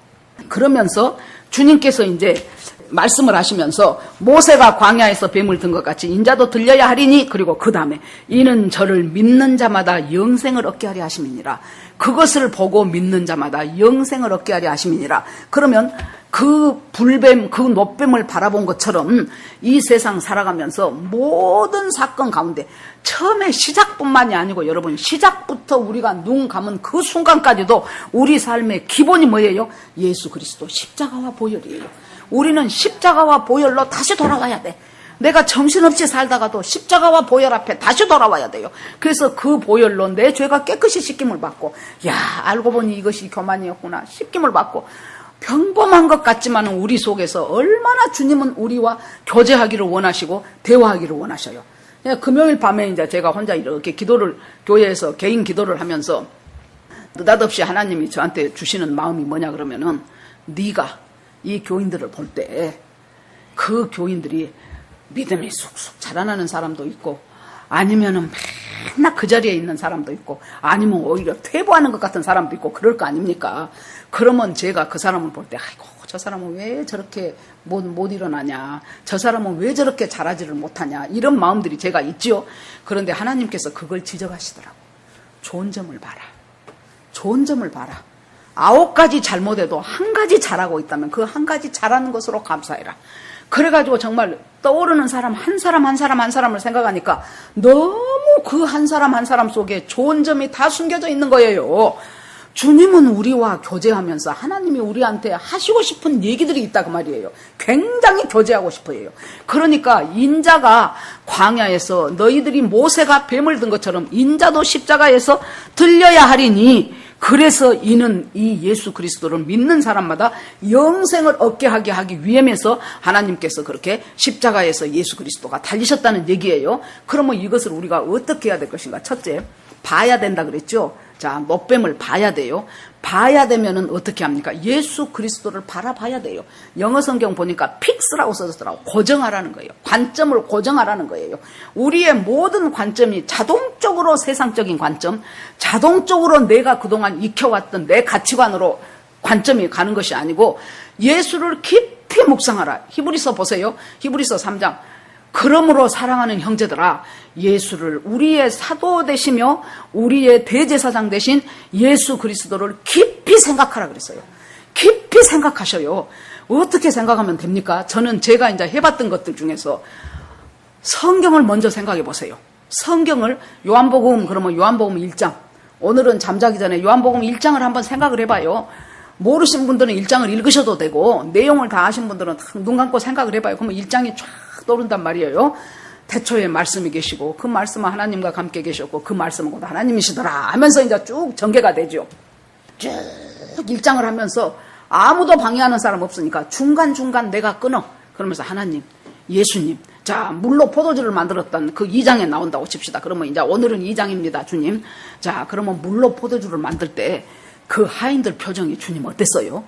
그러면서 주님께서 이제 말씀을 하시면서 모세가 광야에서 뱀을 든 것 같이 인자도 들려야 하리니 그리고 그 다음에 이는 저를 믿는 자마다 영생을 얻게 하려 하심이니라. 그것을 보고 믿는 자마다 영생을 얻게 하려 하심이니라. 그러면 그 불뱀, 그 노뱀을 바라본 것처럼 이 세상 살아가면서 모든 사건 가운데 처음에 시작뿐만이 아니고 여러분 시작부터 우리가 눈 감은 그 순간까지도 우리 삶의 기본이 뭐예요? 예수 그리스도 십자가와 보혈이에요. 우리는 십자가와 보혈로 다시 돌아와야 돼. 내가 정신없이 살다가도 십자가와 보혈 앞에 다시 돌아와야 돼요. 그래서 그 보혈로 내 죄가 깨끗이 씻김을 받고 야 알고 보니 이것이 교만이었구나 씻김을 받고 평범한 것 같지만 우리 속에서 얼마나 주님은 우리와 교제하기를 원하시고 대화하기를 원하셔요. 금요일 밤에 이제 제가 혼자 이렇게 기도를 교회에서 개인 기도를 하면서 느닷없이 하나님이 저한테 주시는 마음이 뭐냐 그러면은 네가 이 교인들을 볼 때 그 교인들이 믿음이 쑥쑥 자라나는 사람도 있고 아니면은 맨날 그 자리에 있는 사람도 있고 아니면 오히려 퇴보하는 것 같은 사람도 있고 그럴 거 아닙니까? 그러면 제가 그 사람을 볼 때 아이고 저 사람은 왜 저렇게 못 일어나냐, 저 사람은 왜 저렇게 잘하지를 못하냐 이런 마음들이 제가 있죠. 그런데 하나님께서 그걸 지적하시더라고. 좋은 점을 봐라. 좋은 점을 봐라. 9가지 잘못해도 1가지 잘하고 있다면 그 1가지 잘하는 것으로 감사해라. 그래가지고 정말 떠오르는 사람 한 사람 한 사람 한 사람을 생각하니까 너무 그 한 사람 한 사람 속에 좋은 점이 다 숨겨져 있는 거예요. 주님은 우리와 교제하면서 하나님이 우리한테 하시고 싶은 얘기들이 있다 그 말이에요. 굉장히 교제하고 싶어요. 그러니까 인자가 광야에서 너희들이 모세가 뱀을 든 것처럼 인자도 십자가에서 들려야 하리니, 그래서 이는 이 예수 그리스도를 믿는 사람마다 영생을 얻게 하기 위함에서 하나님께서 그렇게 십자가에서 예수 그리스도가 달리셨다는 얘기예요. 그러면 이것을 우리가 어떻게 해야 될 것인가? 첫째, 봐야 된다 그랬죠. 자, 노뱀을 봐야 돼요. 봐야 되면은 어떻게 합니까? 예수 그리스도를 바라봐야 돼요. 영어 성경 보니까 픽스라고 써졌더라고. 고정하라는 거예요. 관점을 고정하라는 거예요. 우리의 모든 관점이 자동적으로 세상적인 관점, 자동적으로 내가 그동안 익혀왔던 내 가치관으로 관점이 가는 것이 아니고 예수를 깊이 묵상하라. 히브리서 보세요. 히브리서 3장. 그러므로 사랑하는 형제들아, 예수를 우리의 사도 되시며 우리의 대제사장 되신 예수 그리스도를 깊이 생각하라 그랬어요. 깊이 생각하셔요. 어떻게 생각하면 됩니까? 저는 제가 이제 해봤던 것들 중에서 성경을 먼저 생각해 보세요. 성경을 요한복음, 그러면 요한복음 1장. 오늘은 잠자기 전에 요한복음 1장을 한번 생각을 해봐요. 모르신 분들은 1장을 읽으셔도 되고, 내용을 다 아신 분들은 눈 감고 생각을 해봐요. 그러면 1장이 쫙 떠오른단 말이에요. 태초에 말씀이 계시고 그 말씀은 하나님과 함께 계셨고 그 말씀은 곧 하나님이시더라 하면서 이제 쭉 전개가 되죠. 쭉 1장을 하면서 아무도 방해하는 사람 없으니까 중간중간 내가 끊어. 그러면서 하나님, 예수님, 자, 물로 포도주를 만들었던 그 2장에 나온다고 칩시다. 그러면 이제 오늘은 2장입니다, 주님. 자, 그러면 물로 포도주를 만들 때 그 하인들 표정이 주님 어땠어요?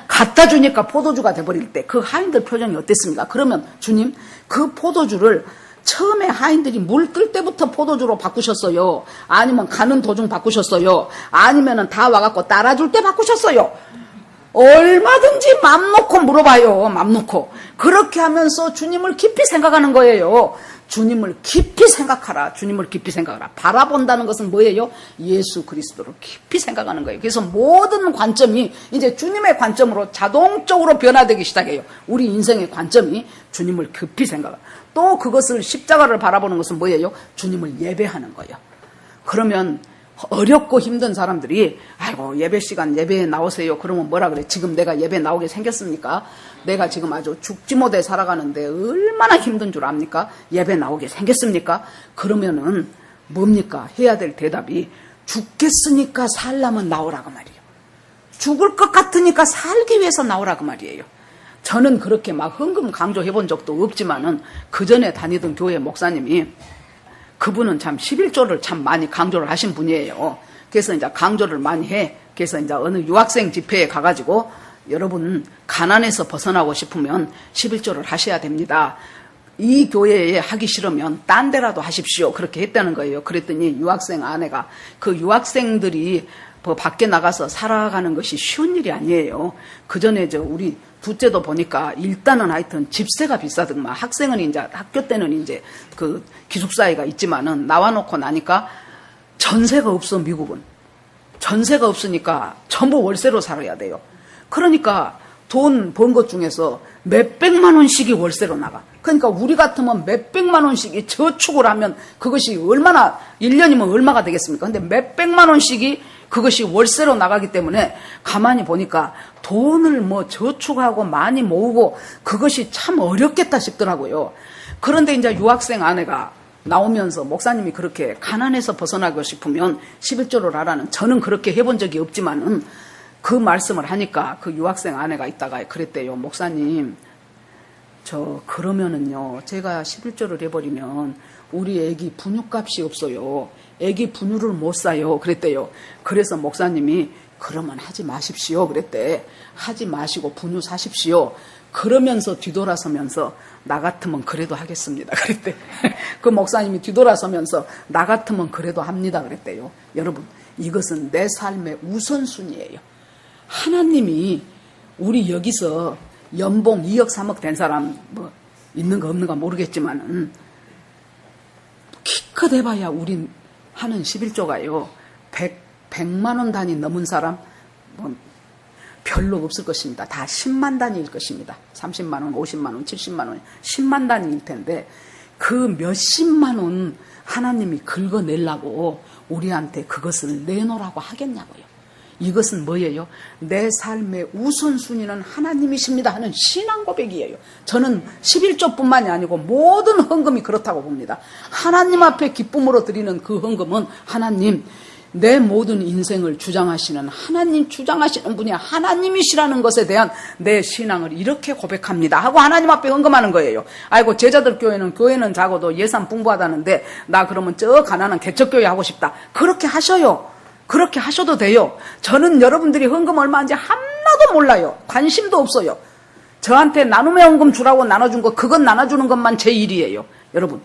갖다 주니까 포도주가 돼버릴 때 그 하인들 표정이 어땠습니까? 그러면 주님, 그 포도주를 처음에 하인들이 물 뜰 때부터 포도주로 바꾸셨어요? 아니면 가는 도중 바꾸셨어요? 아니면은 다 와갖고 따라줄 때 바꾸셨어요? 얼마든지 맘 놓고 물어봐요. 맘 놓고. 그렇게 하면서 주님을 깊이 생각하는 거예요. 주님을 깊이 생각하라. 주님을 깊이 생각하라. 바라본다는 것은 뭐예요? 예수 그리스도를 깊이 생각하는 거예요. 그래서 모든 관점이 이제 주님의 관점으로 자동적으로 변화되기 시작해요. 우리 인생의 관점이 주님을 깊이 생각하라. 또 그것을 십자가를 바라보는 것은 뭐예요? 주님을 예배하는 거예요. 그러면 어렵고 힘든 사람들이 아이고 예배 시간 예배에 나오세요. 그러면 뭐라 그래? 지금 내가 예배 나오게 생겼습니까? 내가 지금 아주 죽지 못해 살아가는데 얼마나 힘든 줄 압니까? 예배 나오게 생겼습니까? 그러면은 뭡니까? 해야 될 대답이 죽겠으니까 살라면 나오라고 말이에요. 죽을 것 같으니까 살기 위해서 나오라고 말이에요. 저는 그렇게 막 흥금 강조해 본 적도 없지만은 그 전에 다니던 교회 목사님이 그분은 참 11조를 참 많이 강조를 하신 분이에요. 그래서 이제 강조를 많이 해. 그래서 이제 어느 유학생 집회에 가가지고 여러분 가난에서 벗어나고 싶으면 11조를 하셔야 됩니다. 이 교회에 하기 싫으면 딴 데라도 하십시오. 그렇게 했다는 거예요. 그랬더니 유학생 아내가 그 유학생들이 밖에 나가서 살아가는 것이 쉬운 일이 아니에요. 그 전에 우리 둘째도 보니까 일단은 하여튼 집세가 비싸더만. 학생은 이제 학교 때는 이제 그 기숙사에가 있지만은 나와놓고 나니까 전세가 없어. 미국은 전세가 없으니까 전부 월세로 살아야 돼요. 그러니까 돈 번 것 중에서 몇백만 원씩이 월세로 나가. 그러니까 우리 같으면 몇백만 원씩이 저축을 하면 그것이 얼마나 1년이면 얼마가 되겠습니까? 근데 몇백만 원씩이 그것이 월세로 나가기 때문에 가만히 보니까 돈을 뭐 저축하고 많이 모으고 그것이 참 어렵겠다 싶더라고요. 그런데 이제 유학생 아내가 나오면서 목사님이 그렇게 가난에서 벗어나고 싶으면 11조를 하라는, 저는 그렇게 해본 적이 없지만은 그 말씀을 하니까 그 유학생 아내가 있다가 그랬대요. 목사님, 그러면은요, 제가 11조를 해버리면 우리 애기 분유값이 없어요. 애기 분유를 못 사요. 그랬대요. 그래서 목사님이 그러면 하지 마십시오. 그랬대. 하지 마시고 분유 사십시오. 그러면서 뒤돌아서면서 나 같으면 그래도 하겠습니다. 그랬대. 그 목사님이 뒤돌아서면서 나 같으면 그래도 합니다. 그랬대요. 여러분, 이것은 내 삶의 우선순위예요. 하나님이 우리 여기서 연봉 2억 3억 된 사람 뭐 있는가 없는가 모르겠지만은 기껏 해봐야 우린 하는 11조가요 100만 원 단위 넘은 사람 뭐 별로 없을 것입니다. 다 10만 단위일 것입니다. 30만 원, 50만 원, 70만 원, 10만 단위일 텐데 그 몇십만 원 하나님이 긁어내려고 우리한테 그것을 내놓으라고 하겠냐고요. 이것은 뭐예요? 내 삶의 우선순위는 하나님이십니다 하는 신앙 고백이에요. 저는 11조뿐만이 아니고 모든 헌금이 그렇다고 봅니다. 하나님 앞에 기쁨으로 드리는 그 헌금은 하나님, 내 모든 인생을 주장하시는 하나님, 주장하시는 분이 하나님이시라는 것에 대한 내 신앙을 이렇게 고백합니다 하고 하나님 앞에 헌금하는 거예요. 아이고 제자들 교회는 작아도 예산 풍부하다는데 나 그러면 저 가난한 개척교회 하고 싶다. 그렇게 하셔요. 그렇게 하셔도 돼요. 저는 여러분들이 헌금 얼마인지 하나도 몰라요. 관심도 없어요. 저한테 나눔의 헌금 주라고 나눠준 거, 그건 나눠주는 것만 제 일이에요. 여러분,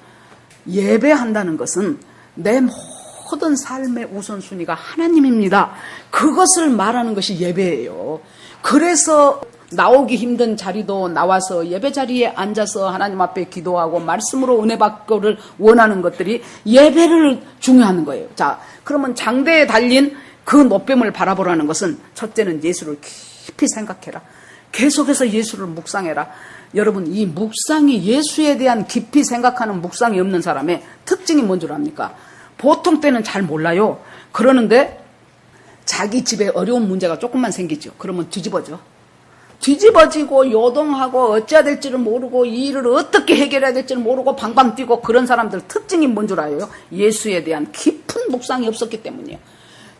예배한다는 것은 내 모든 삶의 우선순위가 하나님입니다. 그것을 말하는 것이 예배예요. 그래서 나오기 힘든 자리도 나와서 예배 자리에 앉아서 하나님 앞에 기도하고 말씀으로 은혜 받기를 원하는 것들이 예배를 중요한 거예요. 자, 그러면 장대에 달린 그 노뱀을 바라보라는 것은 첫째는 예수를 깊이 생각해라. 계속해서 예수를 묵상해라. 여러분, 이 묵상이, 예수에 대한 깊이 생각하는 묵상이 없는 사람의 특징이 뭔 줄 압니까? 보통 때는 잘 몰라요. 그러는데 자기 집에 어려운 문제가 조금만 생기죠. 그러면 뒤집어지고 요동하고 어찌해야 될지를 모르고 이 일을 어떻게 해결해야 될지를 모르고 방방 뛰고 그런 사람들 특징이 뭔 줄 알아요? 예수에 대한 깊은 묵상이 없었기 때문이에요.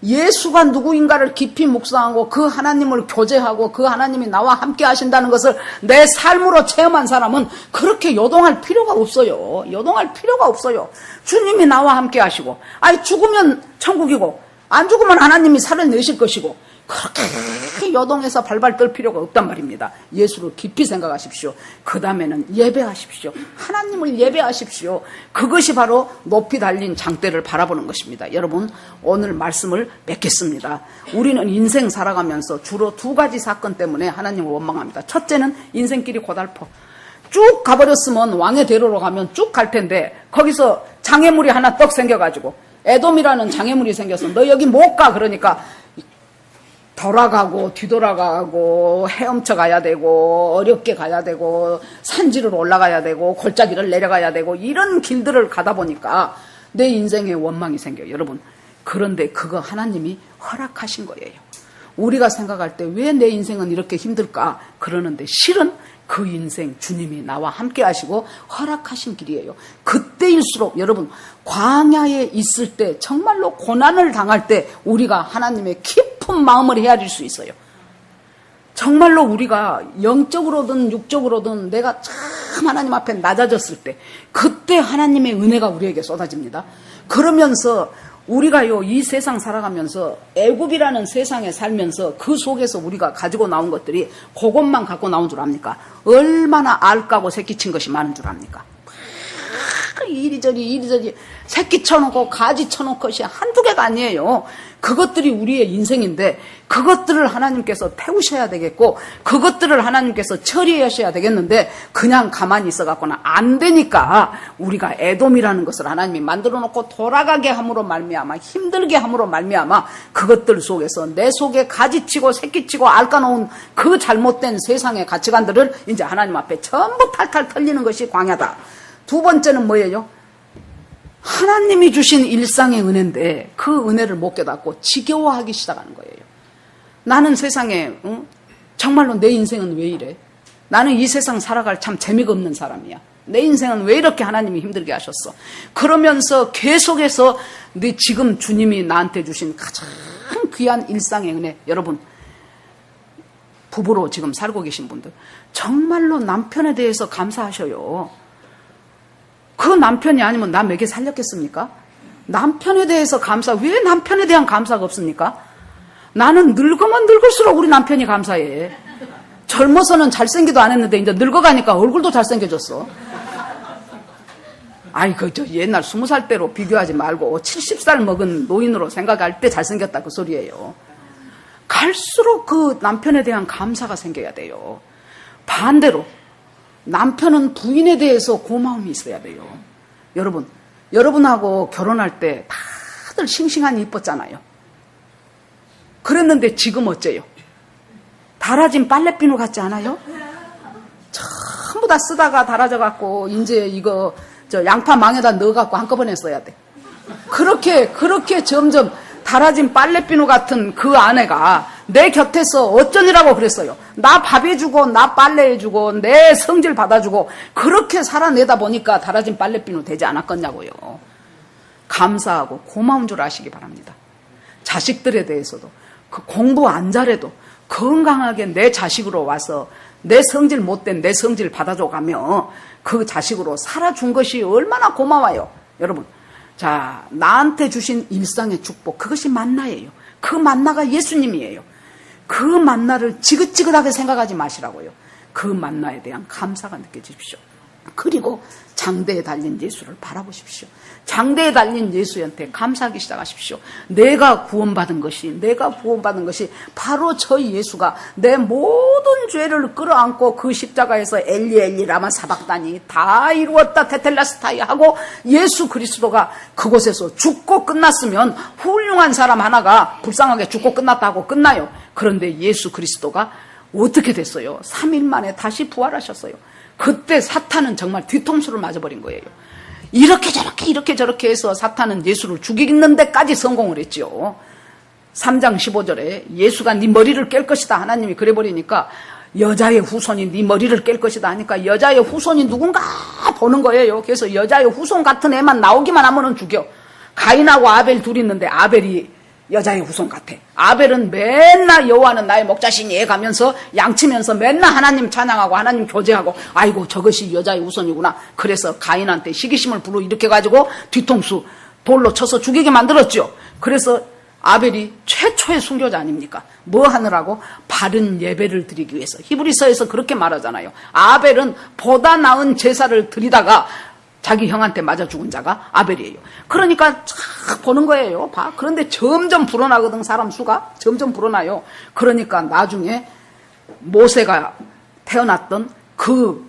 예수가 누구인가를 깊이 묵상하고 그 하나님을 교제하고 그 하나님이 나와 함께 하신다는 것을 내 삶으로 체험한 사람은 그렇게 요동할 필요가 없어요. 요동할 필요가 없어요. 주님이 나와 함께 하시고, 아니 죽으면 천국이고 안 죽으면 하나님이 살아내실 것이고, 그렇게 요동해서 발발 떨 필요가 없단 말입니다. 예수를 깊이 생각하십시오. 그 다음에는 예배하십시오. 하나님을 예배하십시오. 그것이 바로 높이 달린 장대를 바라보는 것입니다. 여러분, 오늘 말씀을 맺겠습니다. 우리는 인생 살아가면서 주로 두 가지 사건 때문에 하나님을 원망합니다. 첫째는 인생길이 고달퍼. 쭉 가버렸으면 왕의 대로로 가면 쭉 갈 텐데 거기서 장애물이 하나 떡 생겨가지고 에돔이라는 장애물이 생겨서 너 여기 못 가. 그러니까 돌아가고 뒤돌아가고 헤엄쳐 가야 되고 어렵게 가야 되고 산지를 올라가야 되고 골짜기를 내려가야 되고 이런 길들을 가다 보니까 내 인생에 원망이 생겨요. 여러분, 그런데 그거 하나님이 허락하신 거예요. 우리가 생각할 때 왜 내 인생은 이렇게 힘들까 그러는데 실은 그 인생 주님이 나와 함께 하시고 허락하신 길이에요. 그때일수록 여러분, 광야에 있을 때 정말로 고난을 당할 때 우리가 하나님의 깊은 마음을 헤아릴 수 있어요. 정말로 우리가 영적으로든 육적으로든 내가 참 하나님 앞에 낮아졌을 때 그때 하나님의 은혜가 우리에게 쏟아집니다. 그러면서 우리가요, 이 세상 살아가면서 애굽이라는 세상에 살면서 그 속에서 우리가 가지고 나온 것들이 그것만 갖고 나온 줄 압니까? 얼마나 알 까고 새끼 친 것이 많은 줄 압니까? 이리저리 새끼 쳐놓고 가지 쳐놓은 것이 한두 개가 아니에요. 그것들이 우리의 인생인데 그것들을 하나님께서 태우셔야 되겠고 그것들을 하나님께서 처리하셔야 되겠는데 그냥 가만히 있어갖고는 안 되니까 우리가 에돔이라는 것을 하나님이 만들어놓고 돌아가게 함으로 말미암아 힘들게 함으로 말미암아 그것들 속에서 내 속에 가지치고 새끼치고 앓아놓은 그 잘못된 세상의 가치관들을 이제 하나님 앞에 전부 탈탈 털리는 것이 광야다. 두 번째는 뭐예요? 하나님이 주신 일상의 은혜인데 그 은혜를 못 깨닫고 지겨워하기 시작하는 거예요. 나는 세상에 정말로 내 인생은 왜 이래? 나는 이 세상 살아갈 참 재미가 없는 사람이야. 내 인생은 왜 이렇게 하나님이 힘들게 하셨어? 그러면서 계속해서 네 지금 주님이 나한테 주신 가장 귀한 일상의 은혜, 여러분 부부로 지금 살고 계신 분들 정말로 남편에 대해서 감사하셔요. 그 남편이 아니면 나 몇개 살렸겠습니까? 남편에 대해서 왜 남편에 대한 감사가 없습니까? 나는 늙으면 늙을수록 우리 남편이 감사해. 젊어서는 잘생기도 안 했는데 이제 늙어가니까 얼굴도 잘생겨졌어. 아이, 옛날 20살 때로 비교하지 말고 70살 먹은 노인으로 생각할 때 잘생겼다 그 소리예요. 갈수록 그 남편에 대한 감사가 생겨야 돼요. 반대로 남편은 부인에 대해서 고마움이 있어야 돼요. 여러분하고 결혼할 때 다들 싱싱하니 이뻤잖아요. 그랬는데 지금 어째요? 달아진 빨래비누 같지 않아요? 전부 다 쓰다가 달아져갖고 이제 이거 양파 망에다 넣어갖고 한꺼번에 써야 돼. 그렇게 점점 달아진 빨래비누 같은 그 아내가 내 곁에서 어쩌니라고 그랬어요. 나 밥 해주고 나 빨래 해주고 내 성질 받아주고 그렇게 살아내다 보니까 달아진 빨래비누 되지 않았겠냐고요. 감사하고 고마운 줄 아시기 바랍니다. 자식들에 대해서도 그 공부 안 잘해도 건강하게 내 자식으로 와서 내 성질 못된 내 성질 받아줘가며 그 자식으로 살아준 것이 얼마나 고마워요. 여러분, 자, 나한테 주신 일상의 축복, 그것이 만나예요. 그 만나가 예수님이에요. 그 만나를 지긋지긋하게 생각하지 마시라고요. 그 만나에 대한 감사가 느껴지십시오. 그리고 장대에 달린 예수를 바라보십시오. 장대에 달린 예수한테 감사하기 시작하십시오. 내가 구원받은 것이 바로 저 예수가 내 모든 죄를 끌어안고 그 십자가에서 엘리 엘리 라마 사박다니 다 이루었다 테텔라스타이 하고 예수 그리스도가 그곳에서 죽고 끝났으면 훌륭한 사람 하나가 불쌍하게 죽고 끝났다고 끝나요. 그런데 예수 그리스도가 어떻게 됐어요? 3일 만에 다시 부활하셨어요. 그때 사탄은 정말 뒤통수를 맞아버린 거예요. 이렇게 저렇게 해서 사탄은 예수를 죽이는 데까지 성공을 했지요. 3장 15절에 예수가 네 머리를 깰 것이다. 하나님이 그래버리니까 여자의 후손이 네 머리를 깰 것이다 하니까 여자의 후손이 누군가 보는 거예요. 그래서 여자의 후손 같은 애만 나오기만 하면은 죽여. 가인하고 아벨 둘이 있는데 아벨이 여자의 후손 같아. 아벨은 맨날 여호와는 나의 목자시니 가면서 양치면서 맨날 하나님 찬양하고 하나님 교제하고 아이고 저것이 여자의 후손이구나. 그래서 가인한테 시기심을 불러일으켜가지고 뒤통수 돌로 쳐서 죽이게 만들었죠. 그래서 아벨이 최초의 순교자 아닙니까? 뭐 하느라고? 바른 예배를 드리기 위해서. 히브리서에서 그렇게 말하잖아요. 아벨은 보다 나은 제사를 드리다가 자기 형한테 맞아 죽은 자가 아벨이에요. 그러니까 쫙 보는 거예요. 봐. 그런데 점점 불어나거든. 사람 수가 점점 불어나요. 그러니까 나중에 모세가 태어났던 그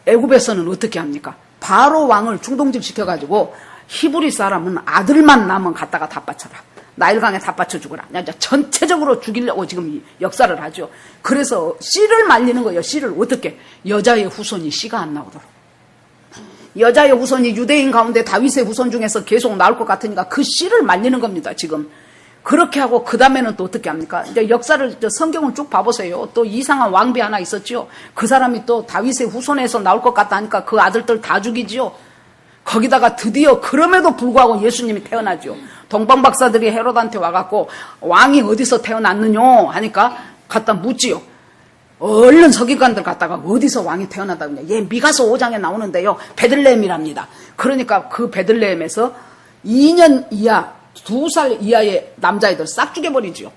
애굽에서는 어떻게 합니까? 바로 왕을 중동집 시켜가지고 히브리 사람은 아들만 남은 갖다가 다 바쳐라. 나일강에 다 바쳐 죽어라. 전체적으로 죽이려고 지금 이 역사를 하죠. 그래서 씨를 말리는 거예요. 씨를 어떻게? 여자의 후손이 씨가 안 나오도록. 여자의 후손이 유대인 가운데 다윗의 후손 중에서 계속 나올 것 같으니까 그 씨를 말리는 겁니다. 지금 그렇게 하고 그 다음에는 또 어떻게 합니까? 이제 역사를 성경을 쭉 봐보세요. 또 이상한 왕비 하나 있었죠. 그 사람이 또 다윗의 후손에서 나올 것 같다 하니까 그 아들들 다 죽이지요. 거기다가 드디어 그럼에도 불구하고 예수님이 태어나죠. 동방 박사들이 헤롯한테 와갖고 왕이 어디서 태어났느냐 하니까 갖다 묻지요. 얼른 서기관들 갔다가 어디서 왕이 태어나다 그냥 예 미가서 5장에 나오는데요. 베들레헴이랍니다. 그러니까 그 베들레헴에서 2년 이하 2살 이하의 남자애들 싹 죽여버리지요.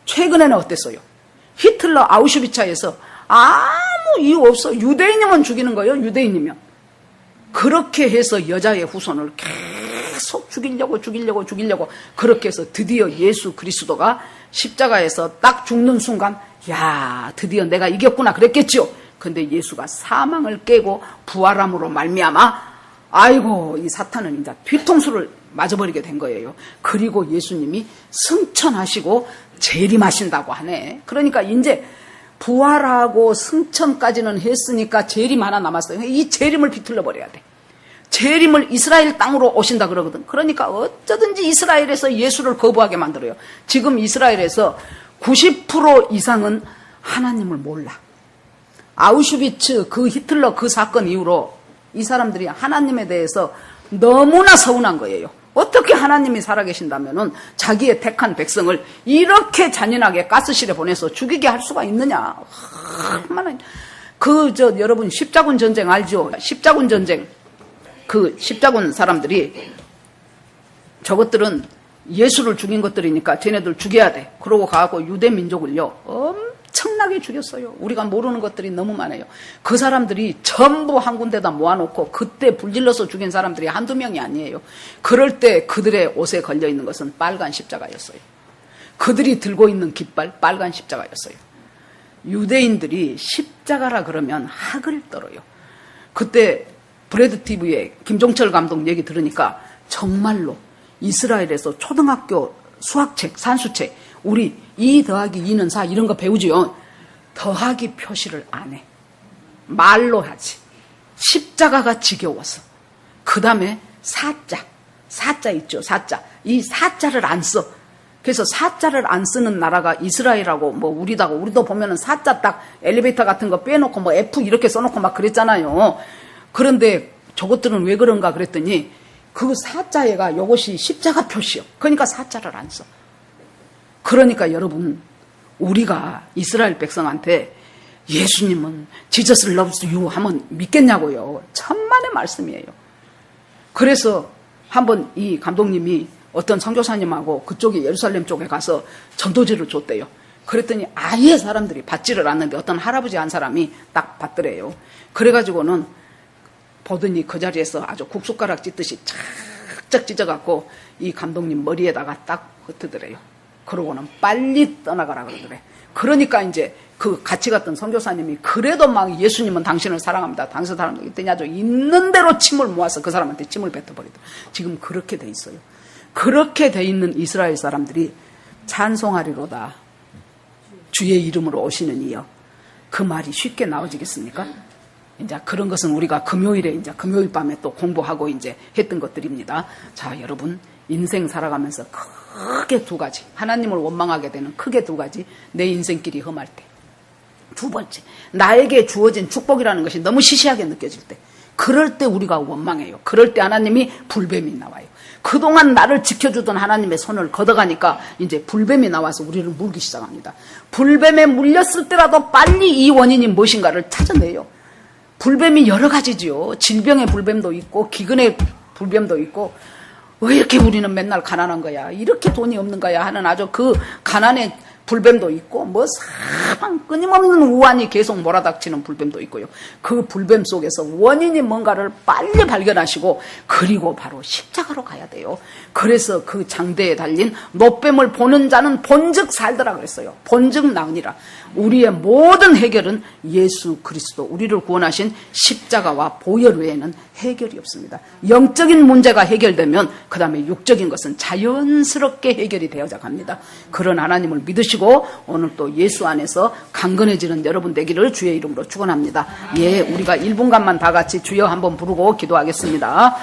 최근에는 어땠어요? 히틀러 아우슈비츠에서 아무 이유 없어 유대인이면 죽이는 거예요. 유대인이면. 그렇게 해서 여자의 후손을 계속 죽이려고 그렇게 해서 드디어 예수 그리스도가 십자가에서 딱 죽는 순간 야 드디어 내가 이겼구나 그랬겠죠. 근데 예수가 사망을 깨고 부활함으로 말미암아 아이고 이 사탄은 이제 뒤통수를 맞아버리게 된 거예요. 그리고 예수님이 승천하시고 재림하신다고 하네. 그러니까 이제 부활하고 승천까지는 했으니까 재림 하나 남았어요. 이 재림을 비틀려 버려야 돼. 재림을 이스라엘 땅으로 오신다 그러거든. 그러니까 어쩌든지 이스라엘에서 예수를 거부하게 만들어요. 지금 이스라엘에서 90% 이상은 하나님을 몰라. 아우슈비츠 그 히틀러 그 사건 이후로 이 사람들이 하나님에 대해서 너무나 서운한 거예요. 어떻게 하나님이 살아계신다면은 자기의 택한 백성을 이렇게 잔인하게 가스실에 보내서 죽이게 할 수가 있느냐. 얼마나 여러분 십자군 전쟁 알죠? 십자군 전쟁. 그 십자군 사람들이 저것들은 예수를 죽인 것들이니까 쟤네들 죽여야 돼. 그러고 가고 유대 민족을요 엄청나게 죽였어요. 우리가 모르는 것들이 너무 많아요. 그 사람들이 전부 한 군데다 모아놓고 그때 불질러서 죽인 사람들이 한두 명이 아니에요. 그럴 때 그들의 옷에 걸려있는 것은 빨간 십자가였어요. 그들이 들고 있는 깃발 빨간 십자가였어요. 유대인들이 십자가라 그러면 학을 떨어요. 그때 브래드 TV에 김종철 감독 얘기 들으니까 정말로 이스라엘에서 초등학교 수학책, 산수책 우리 2 더하기 2는 4 이런 거 배우지요. 더하기 표시를 안 해. 말로 하지. 십자가가 지겨워서. 그 다음에 사자 있죠. 사자. 이 사자를 안 써. 그래서 사자를 안 쓰는 나라가 이스라엘하고 뭐 우리도 보면은 사자 딱 엘리베이터 같은 거 빼놓고 뭐 F 이렇게 써놓고 막 그랬잖아요. 그런데 저것들은 왜 그런가 그랬더니 그 사자애가 이것이 십자가 표시요. 그러니까 사자를 안 써. 그러니까 여러분, 우리가 이스라엘 백성한테 예수님은 Jesus loves you 하면 믿겠냐고요. 천만의 말씀이에요. 그래서 한번 이 감독님이 어떤 선교사님하고 그쪽에 예루살렘 쪽에 가서 전도지를 줬대요. 그랬더니 아예 사람들이 받지를 않는데 어떤 할아버지 한 사람이 딱 받더래요. 그래가지고는 보더니 그 자리에서 아주 국숟가락 찢듯이 착착 찢어갖고 이 감독님 머리에다가 딱 흩트더래요. 그러고는 빨리 떠나가라 그러더래. 그러니까 이제 그 같이 갔던 선교사님이 그래도 막 예수님은 당신을 사랑합니다. 당신 사람들 있더니 아주 있는 대로 침을 모아서 그 사람한테 침을 뱉어버리더라. 지금 그렇게 돼 있어요. 그렇게 돼 있는 이스라엘 사람들이 찬송하리로다. 주의 이름으로 오시는 이여. 그 말이 쉽게 나오지겠습니까? 이제 그런 것은 우리가 금요일에 이제 금요일 밤에 또 공부하고 이제 했던 것들입니다. 자, 여러분, 인생 살아가면서 크게 두 가지. 하나님을 원망하게 되는 크게 두 가지. 내 인생길이 험할 때. 두 번째, 나에게 주어진 축복이라는 것이 너무 시시하게 느껴질 때. 그럴 때 우리가 원망해요. 그럴 때 하나님이 불뱀이 나와요. 그동안 나를 지켜주던 하나님의 손을 걷어가니까 이제 불뱀이 나와서 우리를 물기 시작합니다. 불뱀에 물렸을 때라도 빨리 이 원인이 무엇인가를 찾아내요. 불뱀이 여러 가지지요. 질병의 불뱀도 있고 기근의 불뱀도 있고, 왜 이렇게 우리는 맨날 가난한 거야, 이렇게 돈이 없는 거야 하는 아주 그 가난의 불뱀도 있고, 뭐 사방 끊임없는 우환이 계속 몰아닥치는 불뱀도 있고요. 그 불뱀 속에서 원인이 뭔가를 빨리 발견하시고, 그리고 바로 십자가로 가야 돼요. 그래서 그 장대에 달린 노뱀을 보는 자는 본즉 살더라 그랬어요. 본즉 나으니라. 우리의 모든 해결은 예수 그리스도, 우리를 구원하신 십자가와 보혈 외에는 해결이 없습니다. 영적인 문제가 해결되면 그 다음에 육적인 것은 자연스럽게 해결이 되어져 갑니다. 그런 하나님을 믿으시고 오늘 또 예수 안에서 강건해지는 여러분 되기를 주의 이름으로 축원합니다. 예, 우리가 1분간만 다 같이 주여 한번 부르고 기도하겠습니다.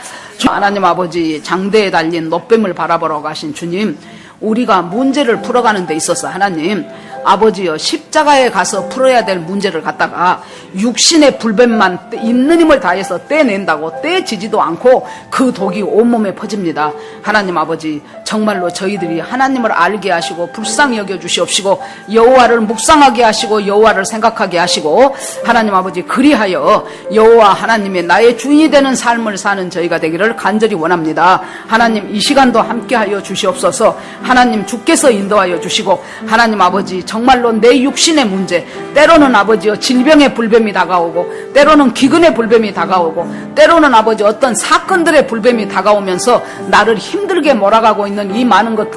하나님 아버지, 장대에 달린 노뱀을 바라보러 가신 주님, 우리가 문제를 풀어가는 데 있어서 하나님 아버지여, 십자가에 가서 풀어야 될 문제를 갖다가 육신의 불뱀만 있는 힘을 다해서 떼낸다고 떼지지도 않고 그 독이 온몸에 퍼집니다. 하나님 아버지, 정말로 저희들이 하나님을 알게 하시고 불쌍히 여겨주시옵시고 여호와를 묵상하게 하시고 여호와를 생각하게 하시고, 하나님 아버지, 그리하여 여호와 하나님의 나의 주인이 되는 삶을 사는 저희가 되기를 간절히 원합니다. 하나님, 이 시간도 함께하여 주시옵소서. 하나님, 주께서 인도하여 주시고, 하나님 아버지, 정말로 내 육신의 문제, 때로는 아버지여 질병의 불뱀이 다가오고, 때로는 기근의 불뱀이 다가오고, 때로는 아버지 어떤 사건들의 불뱀이 다가오면서 나를 힘들게 몰아가고 있는 이 많은 것,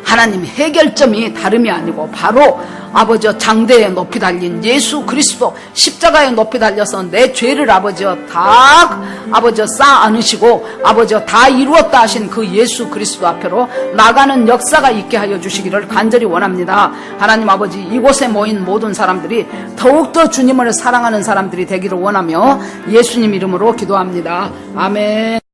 하나님, 해결점이 다름이 아니고 바로 아버지여 장대에 높이 달린 예수 그리스도, 십자가에 높이 달려서 내 죄를 아버지여 다 아버지여 쌓아 안으시고 아버지여 다 이루었다 하신 그 예수 그리스도 앞으로 나가는 역사가 있게 하여 주시기를 간절히 원합니다. 하나님 아버지, 이곳에 모인 모든 사람들이 더욱더 주님을 사랑하는 사람들이 되기를 원하며 예수님 이름으로 기도합니다. 아멘.